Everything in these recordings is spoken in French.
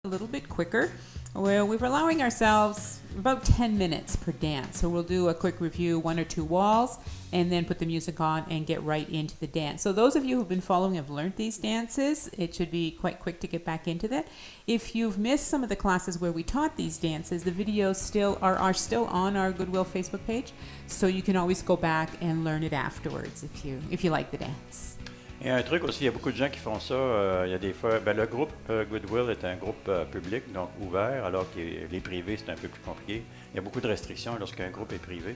a little bit quicker. Well, we're allowing ourselves about 10 minutes per dance. So we'll do a quick review, 1 or 2 walls, and then put the music on and get right into the dance. So those of you who've been following have learned these dances. It should be quite quick to get back into that. If you've missed some of the classes where we taught these dances, the videos are still on our Goodwill Facebook page. So you can always go back and learn it afterwards if you like the dance. Et un truc aussi, il y a beaucoup de gens qui font ça. Il y a des fois, le groupe Goodwill est un groupe public, donc ouvert, alors que les privés, c'est un peu plus compliqué. Il y a beaucoup de restrictions lorsqu'un groupe est privé.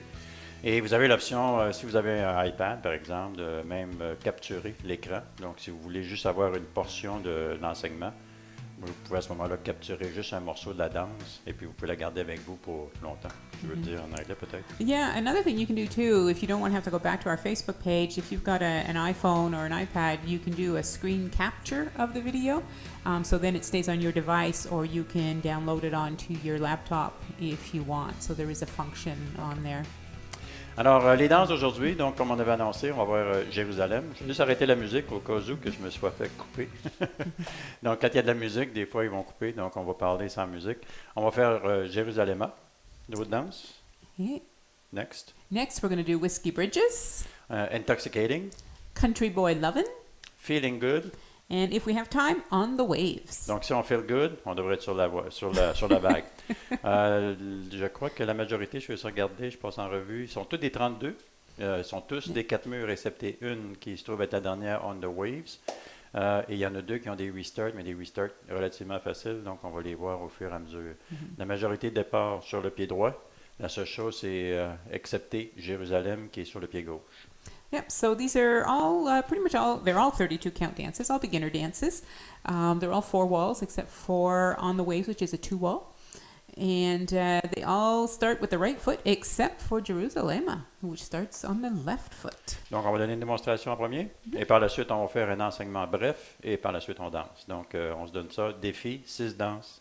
Et vous avez l'option, si vous avez un iPad, par exemple, de même capturer l'écran. Donc, si vous voulez juste avoir une portion de l'enseignement, vous pouvez à ce moment-là capturer juste un morceau de la danse et puis vous pouvez la garder avec vous pour longtemps. Je veux dire en anglais peut-être. Yeah, another thing you can do too, if you don't want to have to go back to our Facebook page, if you've got an iPhone or an iPad, you can do a screen capture of the video. So then it stays on your device, or you can download it onto your laptop if you want. So there is a function on there. Alors, les danses d'aujourd'hui, donc comme on avait annoncé, on va voir Jérusalem. Je vais juste arrêter la musique au cas où que je me sois fait couper. Donc, quand il y a de la musique, des fois, ils vont couper. Donc, on va parler sans musique. On va faire Jérusalem. De votre danse. Okay. Next. Next, we're going to do Whiskey Bridges. Intoxicating. Country Boy Lovin'. Feeling good. And if we have time, On the Waves. Donc, si on feel good, on devrait être sur la vague. Je crois que la majorité, je vais se regarder, je passe en revue, ils sont tous des 32. Ils sont tous des 4 murs, excepté une qui se trouve être la dernière, On the Waves. Et il y en a 2 qui ont des restarts, mais des restarts relativement faciles, donc on va les voir au fur et à mesure. La majorité départ sur le pied droit. La seule chose, c'est excepté Jérusalem qui est sur le pied gauche. Yep, so these are all they're all 32 count dances, all beginner dances. They're all 4 walls except for On the Waves, which is a 2 wall. And they all start with the right foot except for Jerusalem, which starts on the left foot. Donc, on va donner une démonstration en premier. Et par la suite, on va faire un enseignement bref. Et par la suite, on danse. Donc, on se donne ça. Défi, 6 danses,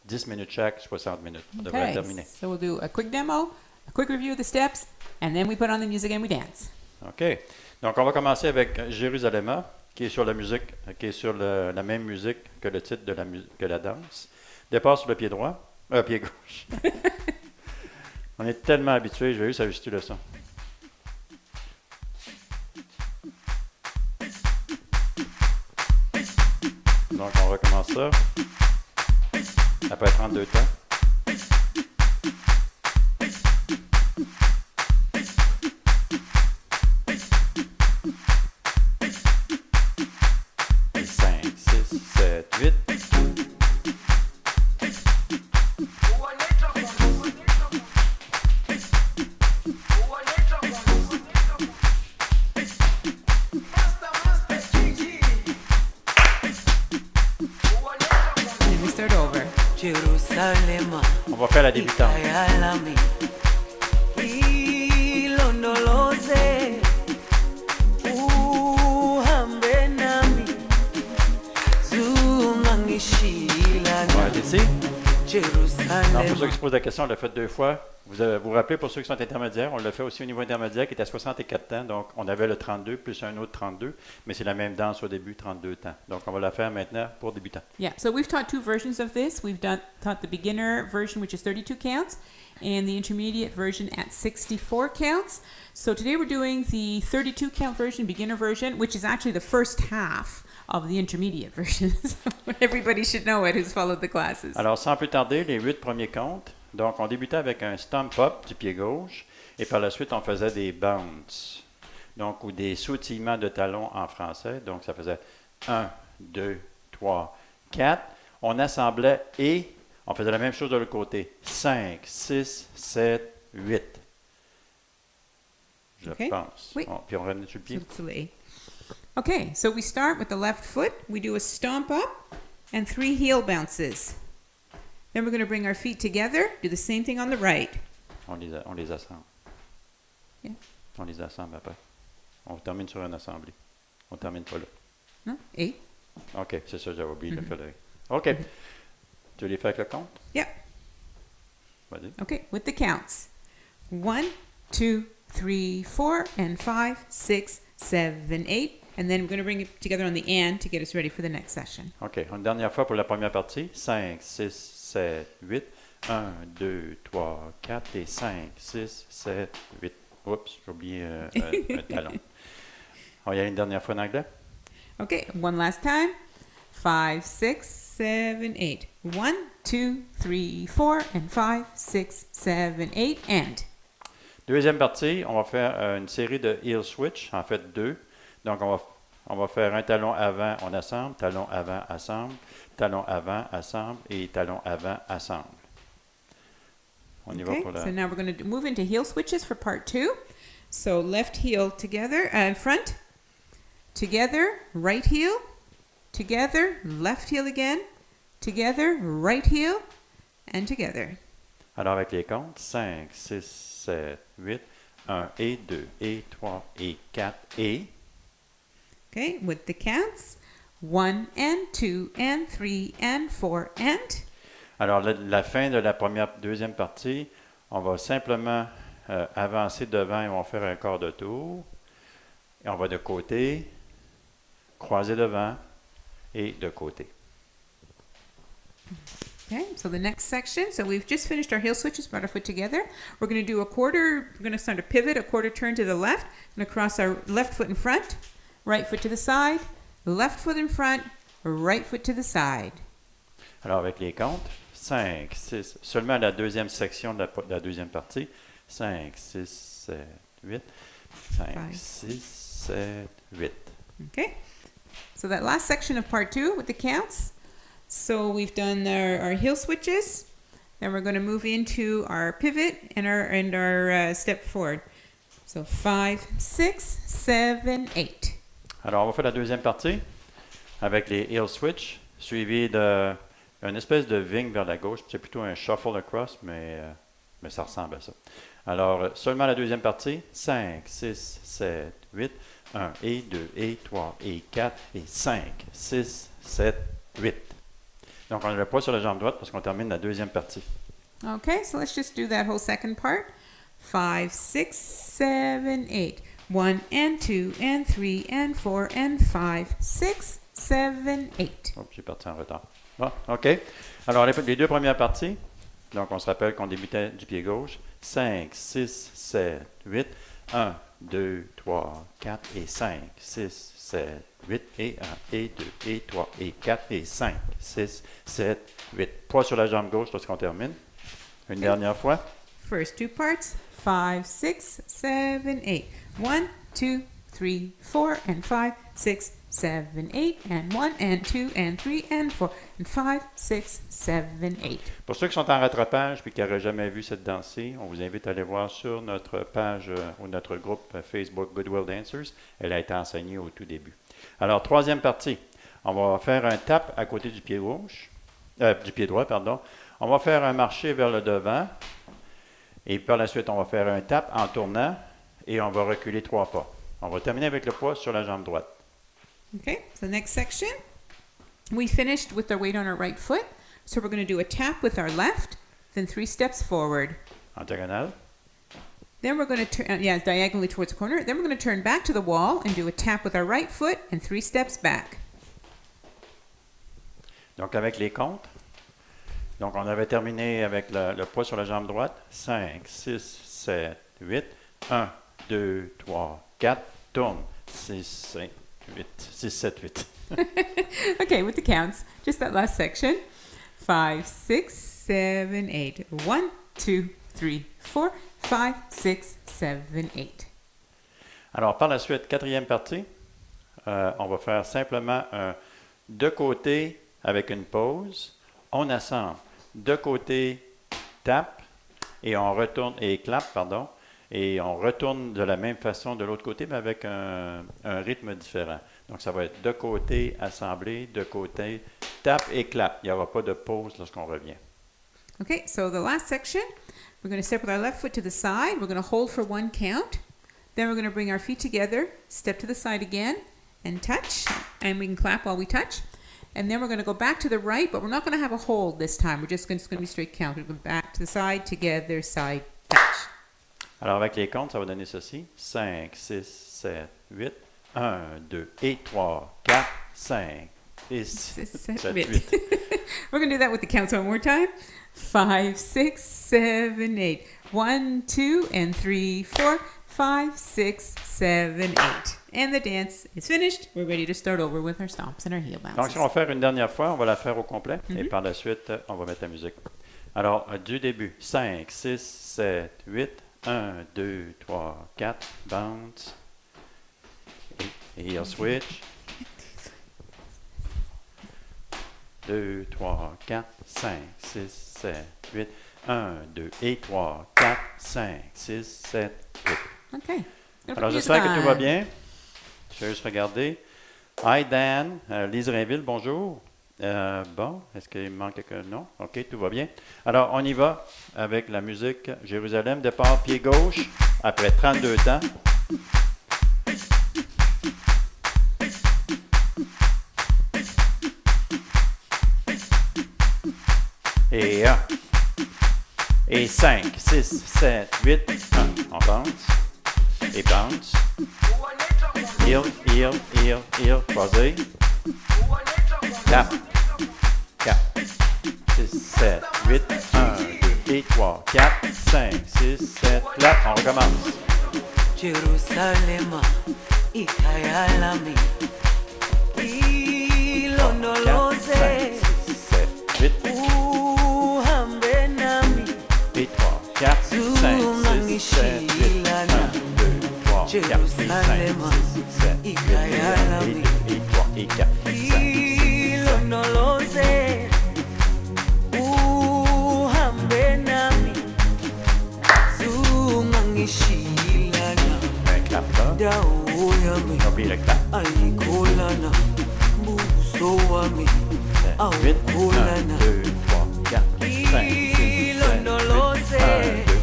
10 minutes chaque, 60 minutes. On devrait terminer. So we'll do a quick demo, a quick review of the steps, and then we put on the music and we dance. OK. Donc, on va commencer avec Jérusalem, qui est sur la musique, qui est sur la même musique que le titre que la danse. Départ sur le pied droit. Pied gauche. On est tellement habitués, je vais juste ajuster le son. Donc, on recommence ça. Après 32 temps. 5, 6, 7, 8. On va faire la débutante. Non, pour ceux qui se posent la question, on l'a fait 2 fois. Vous vous rappelez, pour ceux qui sont intermédiaires, on l'a fait aussi au niveau intermédiaire qui était à 64 temps. Donc, on avait le 32 plus un autre 32, mais c'est la même danse au début, 32 temps. Donc, on va la faire maintenant pour débutants. Yeah, so we've taught 2 versions of this. We've taught the beginner version, which is 32 counts, and the intermediate version at 64 counts. So today we're doing the 32 count version, beginner version, which is actually the first half of the intermediate version. So everybody should know it who's followed the classes. Alors, sans plus tarder, les 8 premiers comptes. Donc, on débutait avec un stomp up du pied gauche et par la suite, on faisait des bounce. Donc, ou des sautillements de talons en français. Donc, ça faisait 1, 2, 3, 4. On assemblait et on faisait la même chose de l'autre côté. 5, 6, 7, 8. Je pense. Oui. Bon, puis on revenait sur le pied. Absolutely. Okay, so we start with the left foot. We do a stomp up and 3 heel bounces. Then we're going to bring our feet together, do the same thing on the right. On les assemble. Yeah. On les assemble après. On termine sur un assemblé. On termine pas là. No? 8. OK, c'est ça, j'avais oublié de le faire. OK. Tu les fais avec le compte? Yep. Vas-y. Okay, with the counts. 1, 2, 3, 4, and 5, 6, 7, 8. And then we're going to bring it together on the and to get us ready for the next session. OK. Une dernière fois pour la première partie. 5, 6, 7, 8. 1, 2, 3, 4 et 5, 6, 7, 8. Oups, j'ai oublié un talon. On va y aller une dernière fois en anglais. Okay, one last time. 5, 6, 7, 8. 1, 2, 3, 4, and 5, 6, 7, 8, and. Deuxième partie, on va faire une série de heel switch, en fait 2. Donc, on va faire un talon avant, on assemble, talon avant, assemble, talon avant, assemble et talon avant, assemble. On y va pour la... So now we're going to move into heel switches for part 2. So left heel together, front, together, right heel, together, left heel again, together, right heel, and together. Alors, avec les comptes, 5, 6, 7, 8, 1 et 2 et 3 et 4 et... Okay, with the counts, 1 and 2 and 3 and 4 and... Alors, la fin de la deuxième partie, on va simplement avancer devant et on va faire un quart de tour. Et on va de côté, croiser devant et de côté. Okay, so the next section, so we've just finished our heel switches, brought our foot together. We're going to do a quarter, we're going to start a pivot, a quarter turn to the left. We're going to cross our left foot in front, right foot to the side, left foot in front, right foot to the side. Alors, avec les comptes, 5, 6, seulement la deuxième section de la deuxième partie. 5, 6, 7, 8. 5, 6, 7, 8. Okay, so that last section of part 2 with the counts. So we've done our heel switches. Then we're going to move into our pivot and our step forward. So 5, 6, 7, 8. Alors, on va faire la deuxième partie avec les heel switch, suivi de une espèce de vigne vers la gauche. C'est plutôt un shuffle across, mais ça ressemble à ça. Alors, seulement la deuxième partie. 5, 6, 7, 8. 1 et 2 et 3 et 4 et 5, 6, 7, 8. Donc, on ne le pas sur la jambe droite parce qu'on termine la deuxième partie. Okay, so let's just do that whole second part. 5, 6, 7, 8. 1 and 2 and 3 and 4 and 5, 6, 7, 8. Oh, j'ai parti en retard. Bon, OK. Alors, les deux premières parties. Donc, on se rappelle qu'on débutait du pied gauche. 5, 6, 7, 8. 1, 2, 3, 4 et 5, 6, 7, 8 et 1 et 2 et 3 et 4 et 5, 6, 7, 8. Poids sur la jambe gauche lorsqu'on termine. Une dernière fois. First two parts. 5, 6, 7, 8. 1, 2, 3, 4 and 5, 6, 7, 8 and 1 and 2 and 3 and 4 and 5, 6, 7, 8. Pour ceux qui sont en rattrapage et qui n'auraient jamais vu cette danse-ci, on vous invite à aller voir sur notre page ou notre groupe Facebook Goodwill Dancers. Elle a été enseignée au tout début. Alors, troisième partie. On va faire un tap à côté du pied gauche, du pied droit, pardon. On va faire un marché vers le devant. Et par la suite, on va faire un tap en tournant et on va reculer 3 pas. On va terminer avec le poids sur la jambe droite. Okay, so next section. We finished with our weight on our right foot. So we're going to do a tap with our left, then 3 steps forward. En diagonale. Then we're going to turn, diagonally towards the corner. Then we're going to turn back to the wall and do a tap with our right foot and 3 steps back. Donc, avec les comptes. Donc, on avait terminé avec le poids sur la jambe droite. 5, 6, 7, 8. 1, 2, 3, 4. Tourne. 6, 5, 8. 6, 7, 8. Okay, with the counts. Just that last section. 5, 6, 7, 8. 1, 2, 3, 4, 5, 6, 7, 8. Alors, par la suite, quatrième partie, on va faire simplement un de côté avec une pause. On assemble. De côté, tape, et on retourne, et clap, pardon, et on retourne de la même façon de l'autre côté, mais avec un rythme différent. Donc, ça va être de côté, assemblé, de côté, tape et clap. Il n'y aura pas de pause lorsqu'on revient. Okay, so the last section, we're going to step with our left foot to the side. We're going to hold for 1 count. Then we're going to bring our feet together, step to the side again, and touch. And we can clap while we touch. And then we're going to go back to the right, but we're not going to have a hold this time. We're just going to be straight count. We're going back to the side, together, side, touch. Alors, avec les comptes, ça va donner ceci. 5, 6, 7, 8. 1, 2 et 3, 4, 5, 6, 7, 8. We're going to do that with the counts one more time. 5, 6, 7, 8. 1, 2, and 3, 4, 5, 6, 7, 8. And the dance is finished. We're ready to start over with our stomps and our heel bounces. Donc, si on va faire une dernière fois, on va la faire au complet. Et par la suite, on va mettre la musique. Alors, du début. 5, 6, 7, 8. 1, 2, 3, 4. Bounce. Et heel switch. 2, 3, 4, 5, 6, 7, 8. 1, 2 et 3, 4, 5, 6, 7, 8. OK. Alors, j'espère que tout va bien. Je vais juste regarder. Hi, Dan. Lise Rainville, bonjour. Bon, est-ce qu'il me manque quelque chose? Non? OK, tout va bien. Alors, on y va avec la musique Jérusalem. Départ, pied gauche, après 32 temps. Et 1. Et 5, 6, 7, 8, 1. On bounce. Et bounce. Heel, heel, heel, heel. Croisé. 4, 4, 6, 7, 8, 1, 2 et 3, 4, 5, 6, 7. Là, on recommence. Jerusalem, ikayalami, ilondoloze, 6, 7, 8, uhambe nami, et 3, 4, 5, 6, 7, 8, 1, 2, 3, 4, 5, 6, 7, 8, et 3, et 4, 5, 6, 7. ilondoloze, uhambe nami, zungangishilana, Un clap là. dawo yami, N'oubliez le clap. ayikholana, buso wami, 8, 1, awukholana. 2, 3, 4, 5, 6, 7, 8, 1,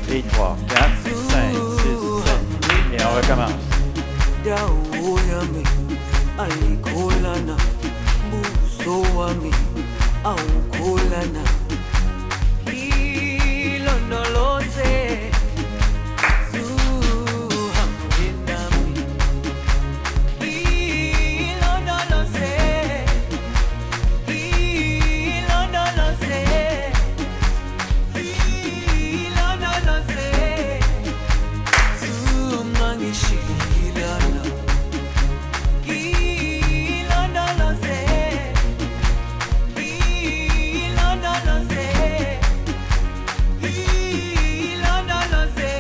2 et 3, 4, 5, 6, 7. Et on recommence. Dawo yami ayikholana, buso wami awukholana, ilondoloze, zuhambe nami, ilondoloze, ilondoloze, ilondoloze, zungangishilana, ilondoloze, ilondoloze, ilondoloze,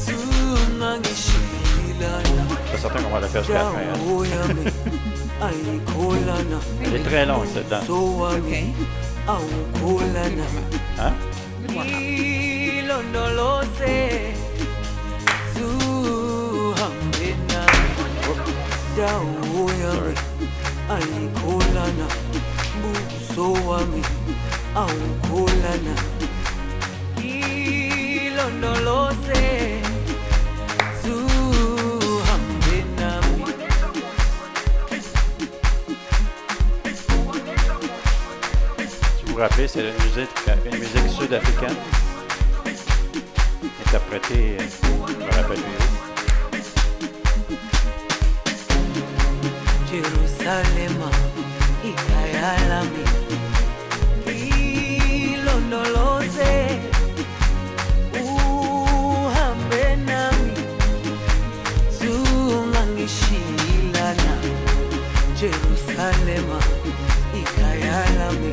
zungangishilana. Je suis certain qu'on va la faire jusqu'à la fin. Hein. Dawo yami ayikholana, Elle est très longue, cette danse. buso wami OK. awukholana, Hein? ilondoloze, zuhambe nami, dawo yami ayikholana, buso wami awukholana, ilondoloze, zuhambe nami. Si vous vous rappelez, c'est une musique sud-africaine, interprétée, je me rappelle mieux. Jerusalem, ikayalami, ilondoloze, uhambe nami, zungangishilana. Jerusalem, ikayalami,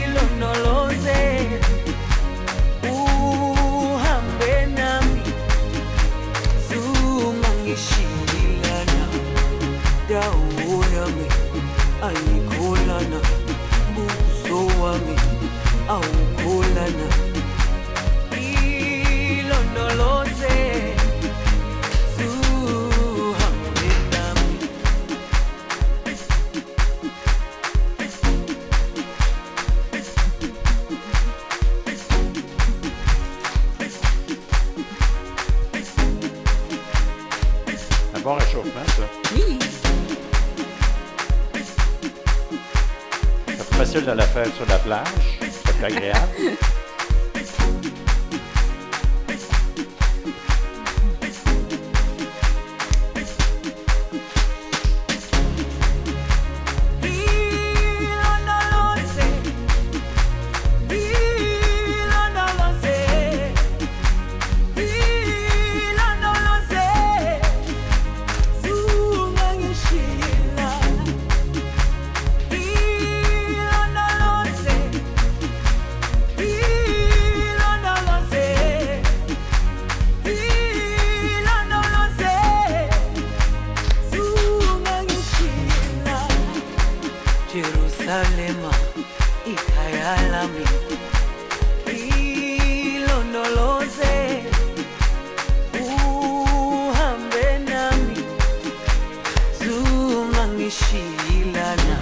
ilondoloze, uhambe nami, zungangishilana. Dawo yami ayikholana, buso wami awukholana, ilondoloze, zuhambe nami. Un bon réchauffement, ça. Oui. C'est plus facile de la faire sur la plage. C'est plus agréable. Jerusalema ikhaya lami ilondoloze uhambe nami zungangishilana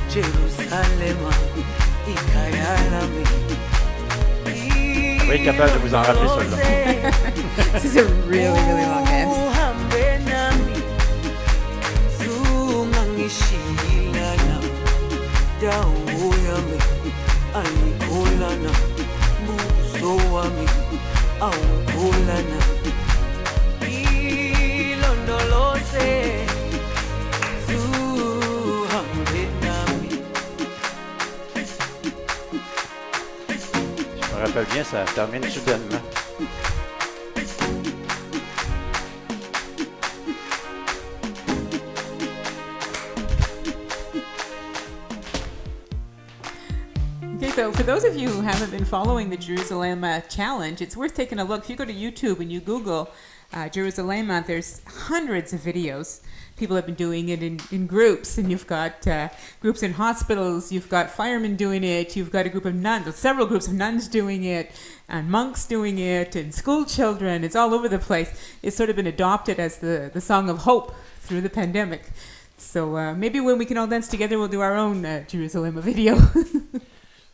Jerusalema ikhaya lami Vous êtes capable de vous en rappeler celle-là. This is a really, really long dance. uhambe nami zungangishilana dawo yami ayikholana buso wami awukholana ilondoloze zuhambe nami. Je me rappelle bien, ça termine soudainement. Okay, so for those of you who haven't been following the Jerusalem Challenge, it's worth taking a look. If you go to YouTube and you Google Jerusalem, there's hundreds of videos. People have been doing it in groups, and you've got groups in hospitals, you've got firemen doing it, you've got a group of nuns, several groups of nuns doing it, and monks doing it, and school children. It's all over the place. It's sort of been adopted as the song of hope through the pandemic. So maybe when we can all dance together, we'll do our own Jerusalem video.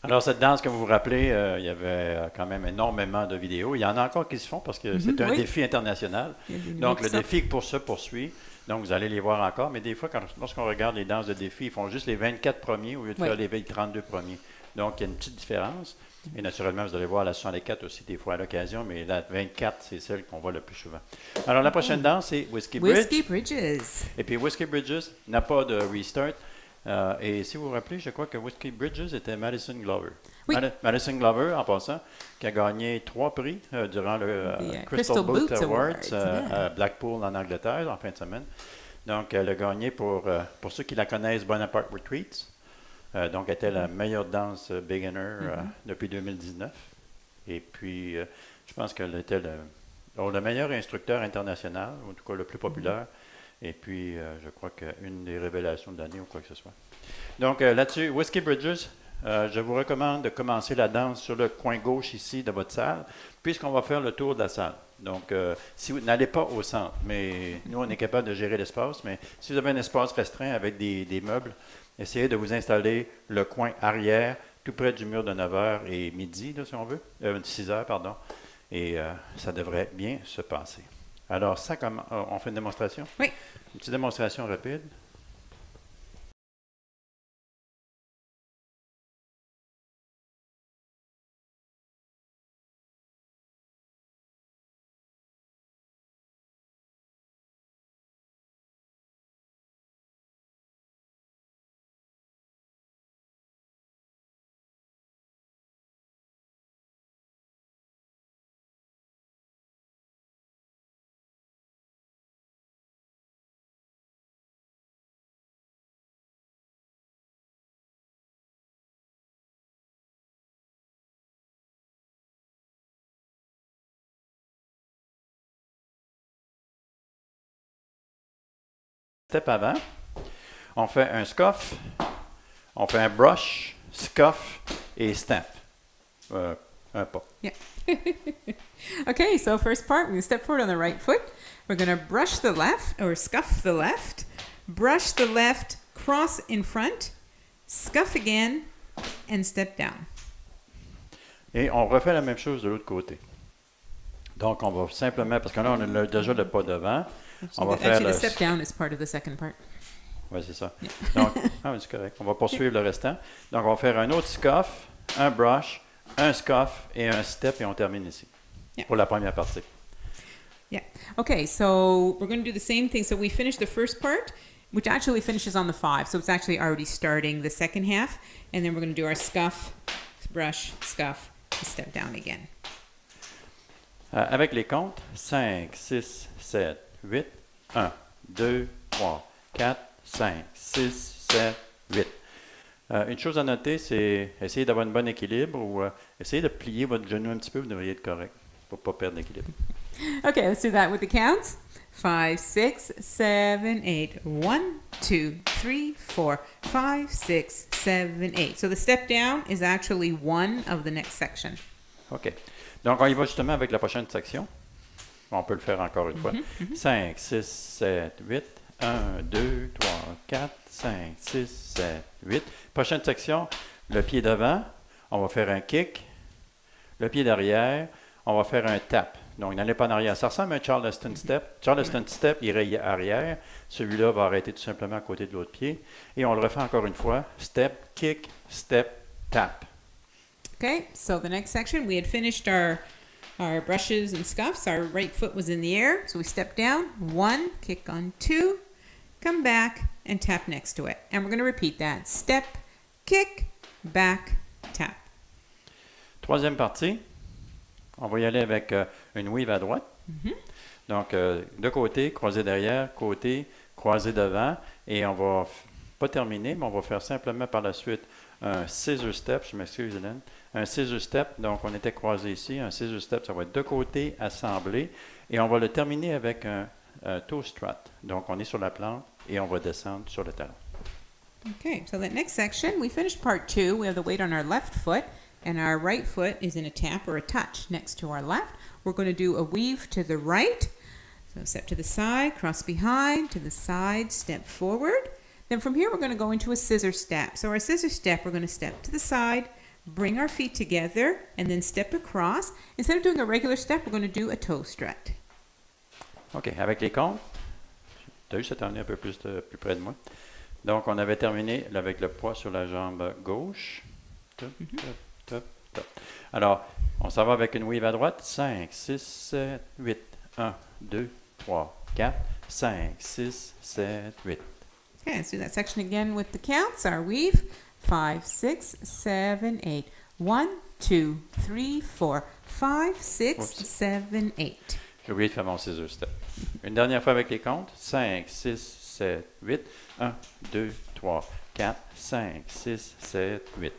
Alors, cette danse, comme vous vous rappelez, il y avait quand même énormément de vidéos. Il y en a encore qui se font parce que c'est un oui. défi international. Il y a des Donc, le mix-up. défi pour se poursuit. Donc, vous allez les voir encore. Mais des fois, lorsqu'on regarde les danses de défi, ils font juste les 24 premiers au lieu de Oui. faire les 32 premiers. Donc, il y a une petite différence. Et naturellement, vous allez voir la 64 aussi des fois à l'occasion, mais la 24, c'est celle qu'on voit le plus souvent. Alors, la prochaine danse, c'est Whiskey Bridge. Whiskey Bridges. Et puis, Whiskey Bridges n'a pas de restart. Et si vous vous rappelez, je crois que Whiskey Bridges était Madison Glover. Oui. Madison Glover, en passant, qui a gagné 3 prix durant le Crystal Boots Awards, à Blackpool en Angleterre en fin de semaine. Donc, elle a gagné pour ceux qui la connaissent, Bonaparte Retreats. Donc, elle était la meilleure danse beginner depuis 2019. Et puis, je pense qu'elle était le meilleur instructeur international, en tout cas le plus populaire. Et puis, je crois qu'une des révélations de l'année ou quoi que ce soit. Donc, là-dessus, Whiskey Bridges, je vous recommande de commencer la danse sur le coin gauche ici de votre salle, puisqu'on va faire le tour de la salle. Donc, si vous n'allez pas au centre, mais nous, on est capable de gérer l'espace, mais si vous avez un espace restreint avec des meubles, essayez de vous installer le coin arrière, tout près du mur de 9h et midi, là, si on veut, 6h, pardon, et ça devrait bien se passer. Alors, ça, on fait une démonstration? Oui. Une petite démonstration rapide. Step avant, on fait un scuff, on fait un brush, scuff et stamp. Un pas. Yeah. Okay, so first part, we're going to step forward on the right foot. We're going to brush the left, or scuff the left, brush the left, cross in front, scuff again, and step down. Et on refait la même chose de l'autre côté. Donc, on va simplement, parce que là, on a déjà le pas devant, on va faire Actually, le... the step down is part of the second part. Oui, c'est ça. Donc, c'est correct. On va poursuivre le restant. Donc, on va faire un autre scuff, un brush, un scuff et un step, et on termine ici. Yeah. Pour la première partie. Yeah. Okay, so we're going to do the same thing. So we finished the first part, which actually finishes on the 5. So it's actually already starting the second half. And then we're going to do our scuff, brush, scuff, step down again. Avec les comptes, 5, 6, 7, 8, 1, 2, 3, 4, 5, 6, 7, 8. Une chose à noter, c'est essayer d'avoir un bon équilibre ou essayer de plier votre genou un petit peu, vous devriez être correct pour ne pas perdre l'équilibre. Okay, let's do that with the counts. 5, 6, 7, 8. 1, 2, 3, 4, 5, 6, 7, 8. So the step down is actually one of the next section. OK. Donc, on y va justement avec la prochaine section. On peut le faire encore une fois. 5, 6, 7, 8. 1, 2, 3, 4, 5, 6, 7, 8. Prochaine section, le pied devant, on va faire un kick. Le pied derrière, on va faire un tap. Donc, n'allez pas en arrière. Ça ressemble à un Charleston step. Charleston step irait arrière. Celui-là va arrêter tout simplement à côté de l'autre pied. Et on le refait encore une fois. Step, kick, step, tap. Okay, so the next section, we had finished our brushes and scuffs. Our right foot was in the air, so we step down. 1, kick on 2, come back, and tap next to it. And we're going to repeat that. Step, kick, back, tap. Troisième partie, on va y aller avec une weave à droite. Donc, de côté, croisé derrière, côté, croisé devant. Et on va pas terminer, mais on va faire simplement par la suite un scissor step. Je m'excuse, Hélène. Un scissor step, donc on était croisé ici. Un scissor step, ça va être de côté, assemblé. Et on va le terminer avec un toe strut. Donc, on est sur la plante et on va descendre sur le talon. Okay, so that next section, we finished part 2. We have the weight on our left foot, and our right foot is in a tap or a touch next to our left. We're going to do a weave to the right. So step to the side, cross behind, to the side, step forward. Then from here, we're going to go into a scissor step. So our scissor step, we're going to step to the side, bring our feet together, and then step across. Instead of doing a regular step, we're going to do a toe strut. OK, avec les comptes, tu as eu cette année un peu plus près de moi. Donc, on avait terminé avec le poids sur la jambe gauche. Top, top, top, top. Alors, on s'en va avec une weave à droite. 5, 6, 7, 8. 1, 2, 3, 4, 5, 6, 7, 8. Okay, let's do that section again with the counts. Our weave, 5, 6, 7, 8. 1, 2, 3, 4, 5, 6, 7, 8. J'ai oublié de faire mon scissor step. Une dernière fois avec les comptes. 5, 6, 7, 8. 1, 2, 3, 4, 5, 6, 7, 8.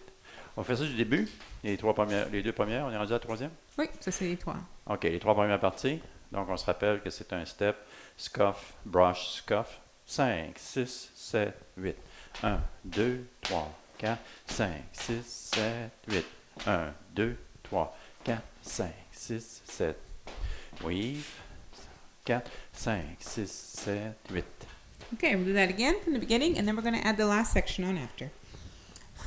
On fait ça du début. Les deux premières, on est rendu à la troisième? Oui, ça c'est les trois. OK, les trois premières parties. Donc, on se rappelle que c'est un step, scuff, brush, scuff. 5, 6, 7, 8. 1, 2, 3, 4, 5, 6, 7, 8. 1, 2, 3, 4, 5, 6, 7. Weave. 4, 5, 6, 7, 8. Okay, we'll do that again from the beginning, and then we're going to add the last section on after.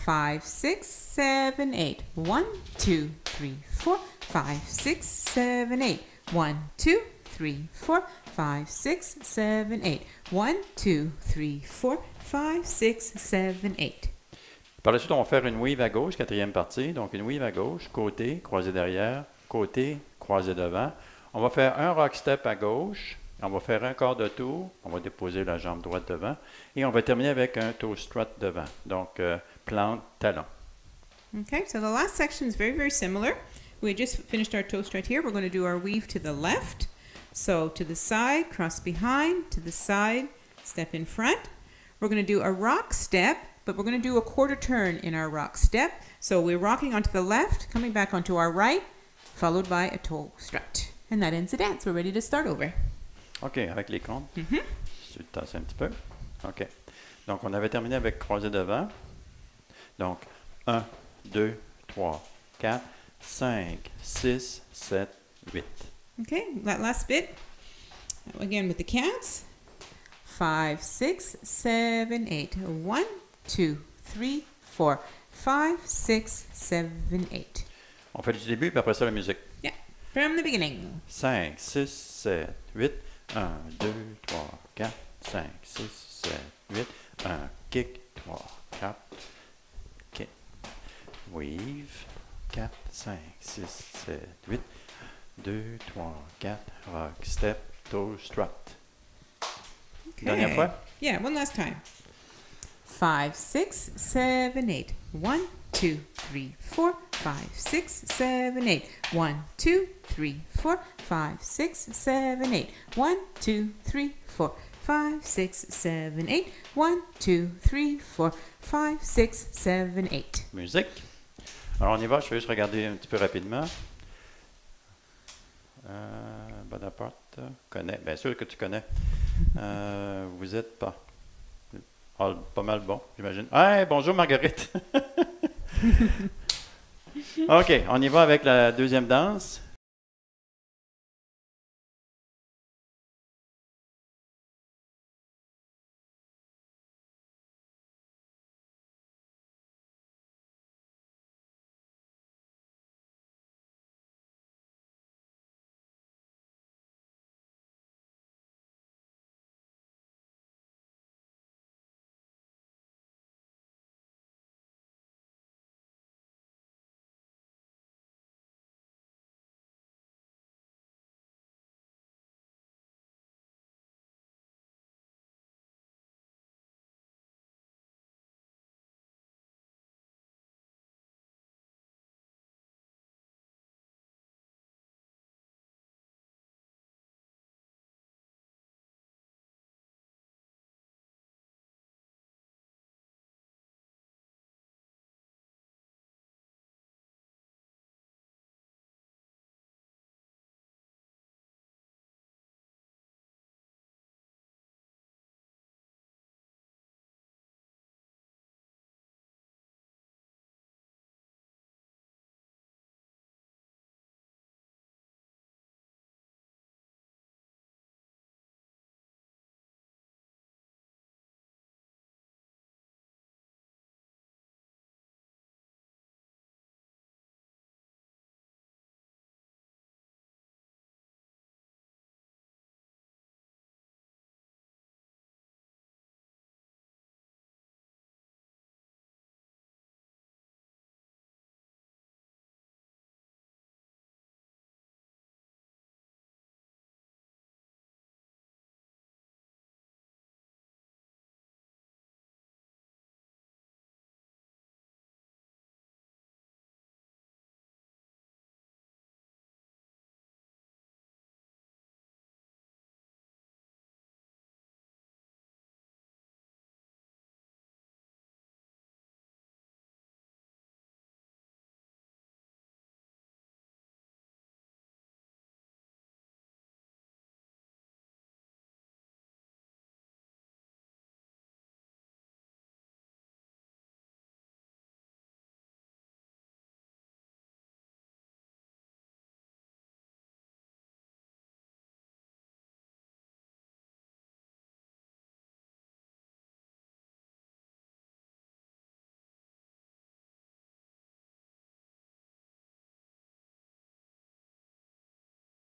5, 6, 7, 8. 1, 2, 3, 4, 5, 6, 7, 8. 1, 2, 3, 4, 5, 6, 7, 8. 1, 2, 3, 4, 5, 6, 7, 8. Par la suite, on va faire une weave à gauche, quatrième partie. Donc, une weave à gauche, côté, croisé derrière, côté, croisé devant. On va faire un rock step à gauche. On va faire un quart de tour. On va déposer la jambe droite devant. Et on va terminer avec un toe strut devant. Donc, plante, talon. Okay, so the last section is very, very similar. We just finished our toe strut here. We're going to do our weave to the left. So to the side, cross behind, to the side, step in front. We're going to do a rock step, but we're going to do a quarter turn in our rock step. So we're rocking onto the left, coming back onto our right, followed by a toe strut. And that ends the dance. We're ready to start over. OK, avec les comptes. Je vais tasser un petit peu. OK. Donc, on avait terminé avec croisé devant. Donc, 1, 2, 3, 4, 5, 6, 7, 8. Okay, that last bit, again with the counts. 5, 6, 7, 8. 1, 2, 3, 4, 5, 6, 7, 8. On fait du début, puis après ça, la musique. Yeah, from the beginning. 5, 6, 7, 8. 1, 2, 3, 4, 5, 6, 7, 8. 1, kick, 3, 4, kick. Weave, 4, 5, 6, 7, 8. 2, 3, 4, rock, step, toe, strut. Okay. Dernière fois? Yeah, one last time. 5, 6, 7, 8. 1, 2, 3, 4, 5, 6, 7, 8. 1, 2, 3, 4, 5, 6, 7, 8. 1, 2, 3, 4, 5, 6, 7, 8. 1, 2, 3, 4, 5, 6, 7, 8. Musique. Alors, on y va. Je vais juste regarder un petit peu rapidement. Bonaparte. connaît. Bien sûr que tu connais. Vous êtes pas mal bon, j'imagine. Hey, bonjour Marguerite. OK, on y va avec la deuxième danse.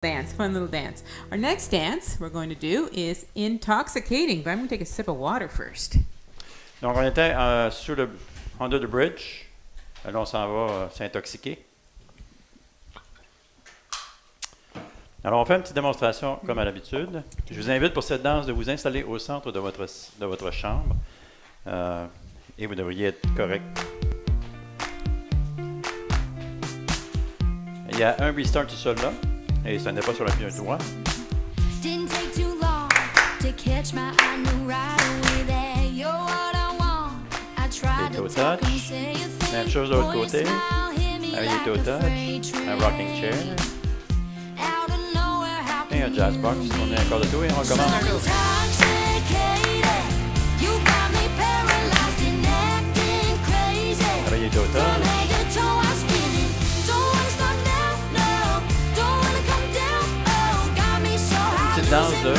Dance, fun little dance. Our next dance we're going to do is intoxicating, but I'm going to take a sip of water first. Donc, on était under the bridge. Alors, on s'en va s'intoxiquer. Alors, on fait une petite démonstration comme à l'habitude. Je vous invite pour cette danse de vous installer au centre de votre chambre et vous devriez être correct. Il y a un restart tout seul là et ce n'est pas sur la pied droit. Et toe touch. Même chose de l'autre côté. Avec les toe touch. Un rocking chair. Et un jazz box. On est encore de tout et on recommence. Avec les toe touch. Une petite danse de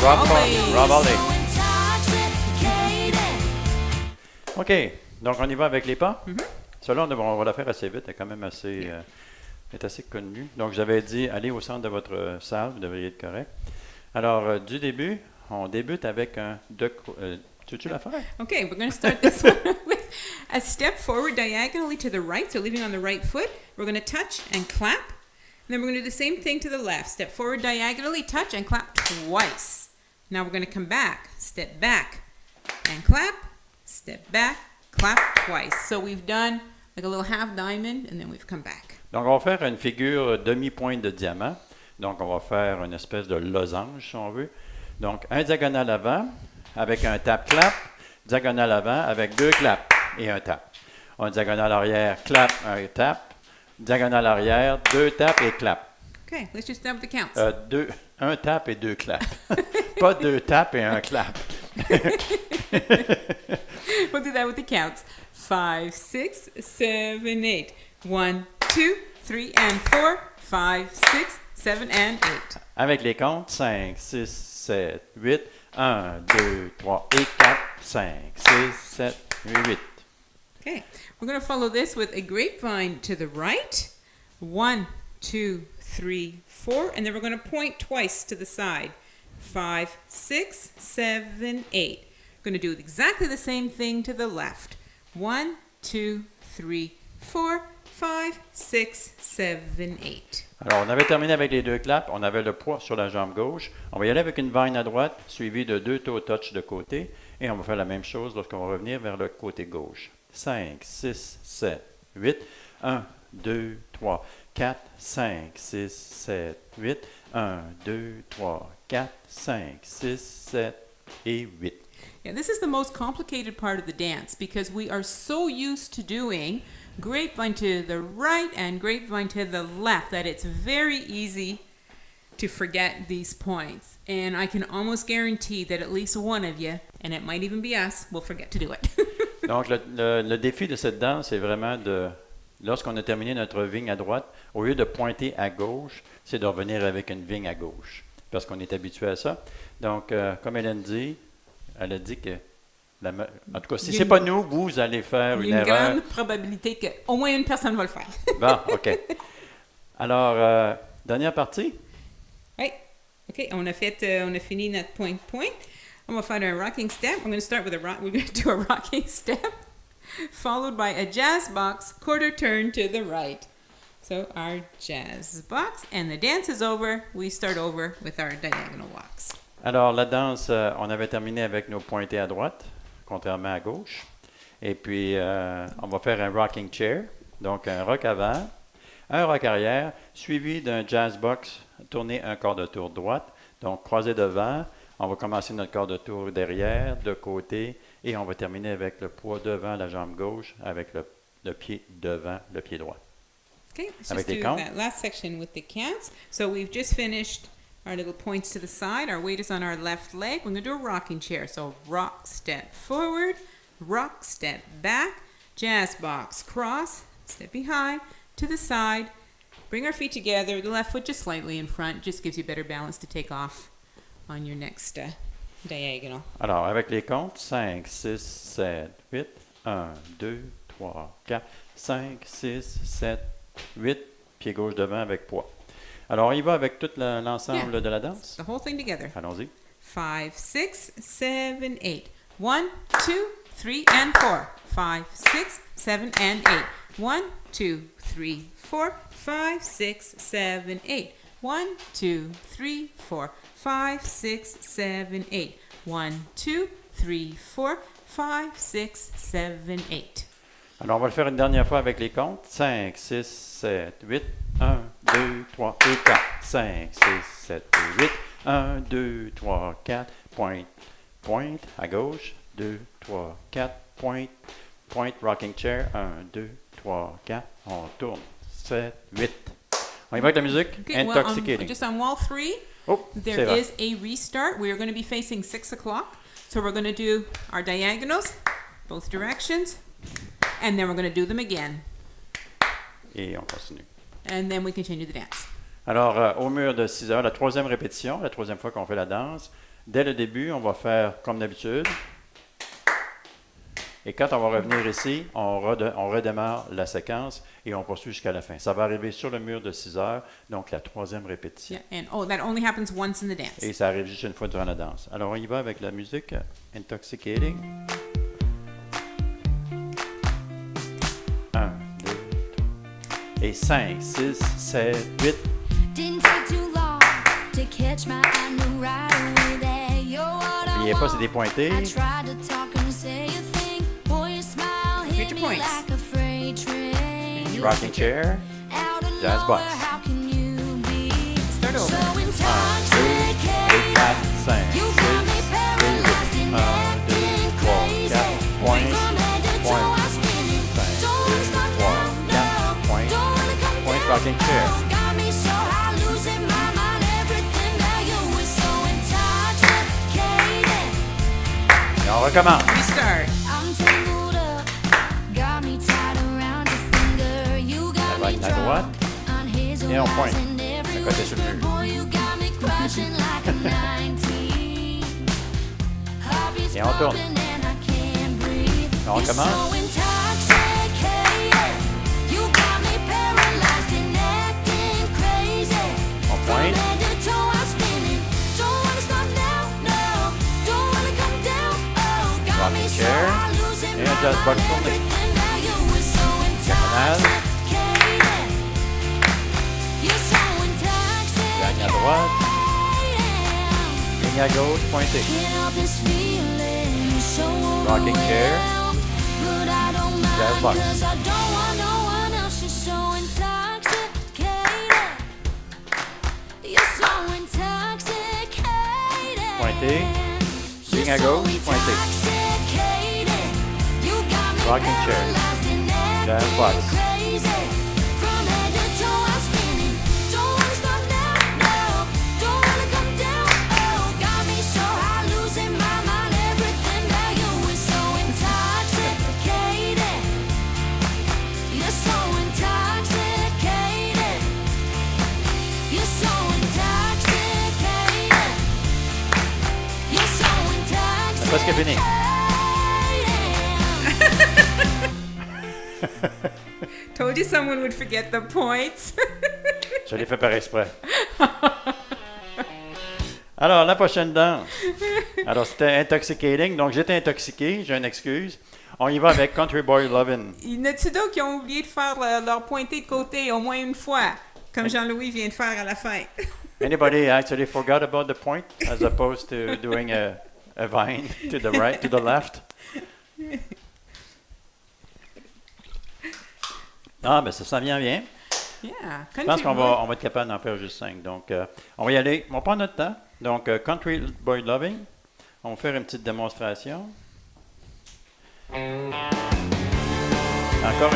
Rob Holly. OK. Donc, on y va avec les pas. Cela, on va la faire assez vite. Elle est quand même assez, est assez connue. Donc, j'avais dit, allez au centre de votre salle. Vous devriez être correct. Alors, du début, on débute avec un... tu veux-tu la faire? Okay, we're going to start this one with a step forward diagonally to the right. So, leaving on the right foot. We're going to touch and clap. And then we're going to do the same thing to the left. Step forward diagonally, touch and clap twice. Now we're going to come back, step back and clap, step back, clap twice. So we've done like a little half diamond and then we've come back. Donc on va faire une figure demi-pointe de diamant. Donc on va faire une espèce de losange si on veut. Donc un diagonal avant avec un tap-clap, diagonal avant avec deux claps et un tap. Un diagonal arrière, clap, un tap. Diagonale arrière, deux tapes et clap. Okay, let's just start with the counts. un tap et deux claps. Pas deux taps et un clap. We'll do that with the counts. 5, 6, 7, 8. 1, 2, 3, and 4. 5, 6, 7, and 8. Avec les comptes, 5, 6, 7, 8. 1, 2, 3 et 4. 5, 6, 7, 8. Okay, we're going to follow this with a grapevine to the right. 1, 2, 3, 4. And then we're going to point twice to the side. 5, 6, 7, 8. We're going to do exactly the same thing to the left. 1, 2, 3, 4, 5, 6, 7, 8. Alors, on avait terminé avec les deux claps. On avait le poids sur la jambe gauche. On va y aller avec une vine à droite, suivie de deux toe touch de côté. Et on va faire la même chose lorsqu'on va revenir vers le côté gauche. 5, 6, 7, 8. 1, 2, 3, 4, 5, 6, 7, 8. 1, 2, 3, 4, 5, 6, 7 et 8. Yeah, this is the most complicated part of the dance because we are so used to doing grapevine to the right and grapevine to the left that it's very easy to forget these points. And I can almost guarantee that at least one of you, and it might even be us, will forget to do it. Donc, le défi de cette danse, c'est vraiment de, lorsqu'on a terminé notre vigne à droite, au lieu de pointer à gauche, c'est de revenir avec une vigne à gauche, parce qu'on est habitué à ça. Donc, comme Hélène dit, elle a dit que, en tout cas, si ce n'est pas nous, vous allez faire Il y a une une erreur. grande probabilité qu'au moins une personne va le faire. Bon, OK. Alors, dernière partie. Right? Okay, on a fini notre point. I'm going to find our rocking step. I'm going to start with we're going to do a rocking step, followed by a jazz box, quarter turn to the right. So our jazz box, and the dance is over. We start over with our diagonal walks. Alors, la danse, on avait terminé avec nos pointés à droite, contrairement à gauche. Et puis, on va faire un rocking chair, donc un rock avant, un rock arrière, suivi d'un jazz box tourné un quart de tour droite. Donc, croisé devant, on va commencer notre quart de tour derrière, de côté, et on va terminer avec le poids devant la jambe gauche, avec le pied devant le pied droit. Okay, let's Avec just les do counts. that last section with the counts. So we've just finished our little points to the side. Our weight is on our left leg. We're going to do a rocking chair. So rock, step forward, rock, step back, jazz box, cross, step behind, to the side. Bring our feet together, the left foot just slightly in front. Just gives you better balance to take off on your next diagonal. Alors, avec les comptes, 5, 6, 7, 8, 1, 2, 3, 4, 5, 6, 7, 8, pied gauche devant avec poids. Alors, on y va avec tout l'ensemble Yeah. de la danse. The whole thing together. Allons-y. 5, 6, 7, 8. 1, 2, 3, and 4. 5, 6, 7, and 8. 1, 2, 3, 4. 5, 6, 7, 8. 1, 2, 3, 4. 5, 6, 7, 8. 1, 2, 3, 4. 5, 6, 7, 8. Alors, on va le faire une dernière fois avec les comptes. 5, 6, 7, 8. 1, 2, 3 et 4. 5, 6, 7 et 8. 1, 2, 3, 4. Pointe, pointe à gauche. 2, 3, 4. Pointe, pointe, rocking chair. 1, 2, 3, 4. On tourne. 7, 8. On y va avec la musique. Okay, well, Intoxicating. just on wall 3, Oh, there c'est vrai. is a restart. We are going to be facing 6 o'clock. So we're going to do our diagonals, both directions, and then we're going to do them again. Et on continue. And then we continue the dance. Alors, au mur de 6 heures, la troisième répétition, la troisième fois qu'on fait la danse. Dès le début, on va faire comme d'habitude. Et quand on va revenir ici, on redémarre la séquence et on poursuit jusqu'à la fin. Ça va arriver sur le mur de 6 heures, donc la troisième répétition. Yeah, and that only happens once in the dance. Et ça arrive juste une fois durant la danse. Alors, on y va avec la musique Intoxicating. 1, 2, 3. Et 5, 6, 7, 8. Didn't take too long to catch my eye, knew right away that you're what I N'oubliez pas, c'est want. des pointés. I tried to talk and say a thing. Boy, your smile hit your me points. like a freight train. Rocking chair. Out of Jazz nowhere, box. how can you be Start over. so 1, 2, 3, intoxicated? 4, 5, 6, You 7, got me 8. paralyzed and 1, 2, acting 3, crazy. 4, Right pointe, from head to toe, pointe, I'm spinning. 5, Don't 2, wanna stop 3, now, 4, no. pointe, Don't wanna come pointe, down, rocking chair. no. Got me so high, losing my mind, everything that you recommence. We start. I'm tangled up, got me tied around your finger. You got me Avec la droite. on his Et on pointe. horizon every Le côté sur le whisper. mur. Boy, you got me crashing like a 19. Heartbeat's Et on tourne. pumping and I can't breathe. On You're recommence. so intoxicated. You got me paralyzed and acting crazy. On pointe. From head to toe, I'm spinning. Don't wanna stop now, no. Don't wanna come down, oh. Got Rocking me so chair. high, losing Et my un jazz box mind. tourné. Everything that you were so Diagonale. intoxicated. You're so Gagne à droite. intoxicated. Ligne à gauche, pointée. Can't help this feeling, so Rocking chair. overwhelmed. But I don't Jazz mind, box. 'cause I don't want no one else. You're so intoxicated. You're so intoxicated. Pointé. You're Ligne à so gauche, pointé. intoxicated. You got me Rocking chair. paralyzed and Jazz acting box. crazy. From head to toe, I'm spinning. Don't wanna stop now, no. Don't wanna come down, oh. Got me so high, losing my mind. Everything that you was so intoxicated. You're so intoxicated. You're so intoxicated. You're so C'est presque fini. intoxicated. Told you someone would forget the points. Je l'ai fait par exprès. Alors, la prochaine danse. Alors, c'était Intoxicating. Donc, j'étais intoxiqué. J'ai une excuse. On y va avec Country Boy Lovin'. Il y en a-tu d'autres qui ont oublié de faire leur pointé de côté au moins une fois, comme Jean-Louis vient de faire à la fin? Anybody actually forgot about the point as opposed to doing a vine to the right, to the left? Ah, ben ça s'en vient bien. Yeah, Je pense qu'on va être capable d'en faire juste 5. Donc, on va y aller. On prend notre temps. Donc, Country Boy Loving. On va faire une petite démonstration. Encore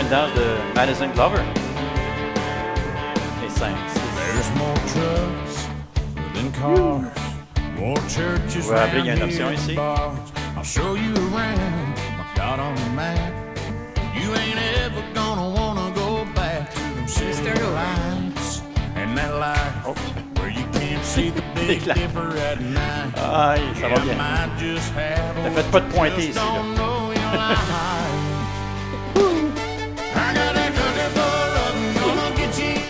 une danse de Madison Glover. Et 5, 6. There's more trucks than cars, more churches Vous rappelez, il y a une round option here ici. than bars. I'll show you around, like God on the map. You ain't ever gonna wanna go back to them city start over. lights and that life Oh. where you can't see the Big Déclare. Dipper at night. Aïe, ça va Yeah, bien. might just have Ne a faites pas de pointer just ici, là. don't know your life. I got that country boy loving, gonna get you.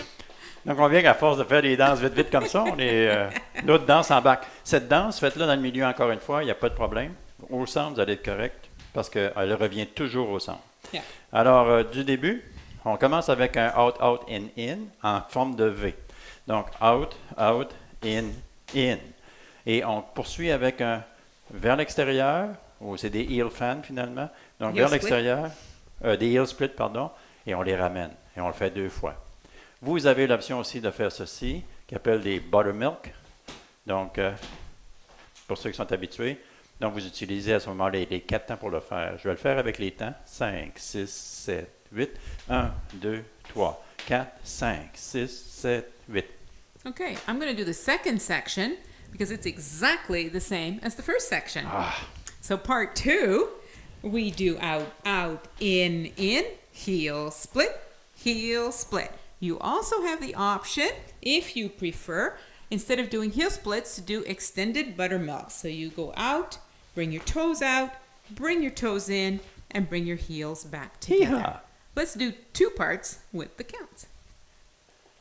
Donc, on vient qu'à force de faire des danses vite, vite comme ça, on est l'autre danse en bac. Cette danse, faites-la dans le milieu encore une fois, il n'y a pas de problème. Au centre, vous allez être correct parce qu'elle revient toujours au centre. Yeah. Alors, du début, on commence avec un out, out, in en forme de V. Donc, out, out, in. Et on poursuit avec un vers l'extérieur, ou c'est des heel fans finalement. Donc, Heel vers split. l'extérieur, des heel split, pardon, et on les ramène. Et on le fait 2 fois. Vous avez l'option aussi de faire ceci, qui appelle des buttermilk. Donc, pour ceux qui sont habitués, donc vous utilisez à ce moment les 4 temps pour le faire. Je vais le faire avec les temps. 5, 6, 7, 8. 1, 2, 3, 4, 5, 6, 7, 8. Okay, I'm going to do the second section because it's exactly the same as the first section. So part 2, we do out, out, in, heel, split, heel, split. You also have the option, if you prefer, instead of doing heel splits, to do extended buttermilk. So you go out, bring your toes out, bring your toes in, and bring your heels back together. Yeehaw. Let's do 2 parts with the counts.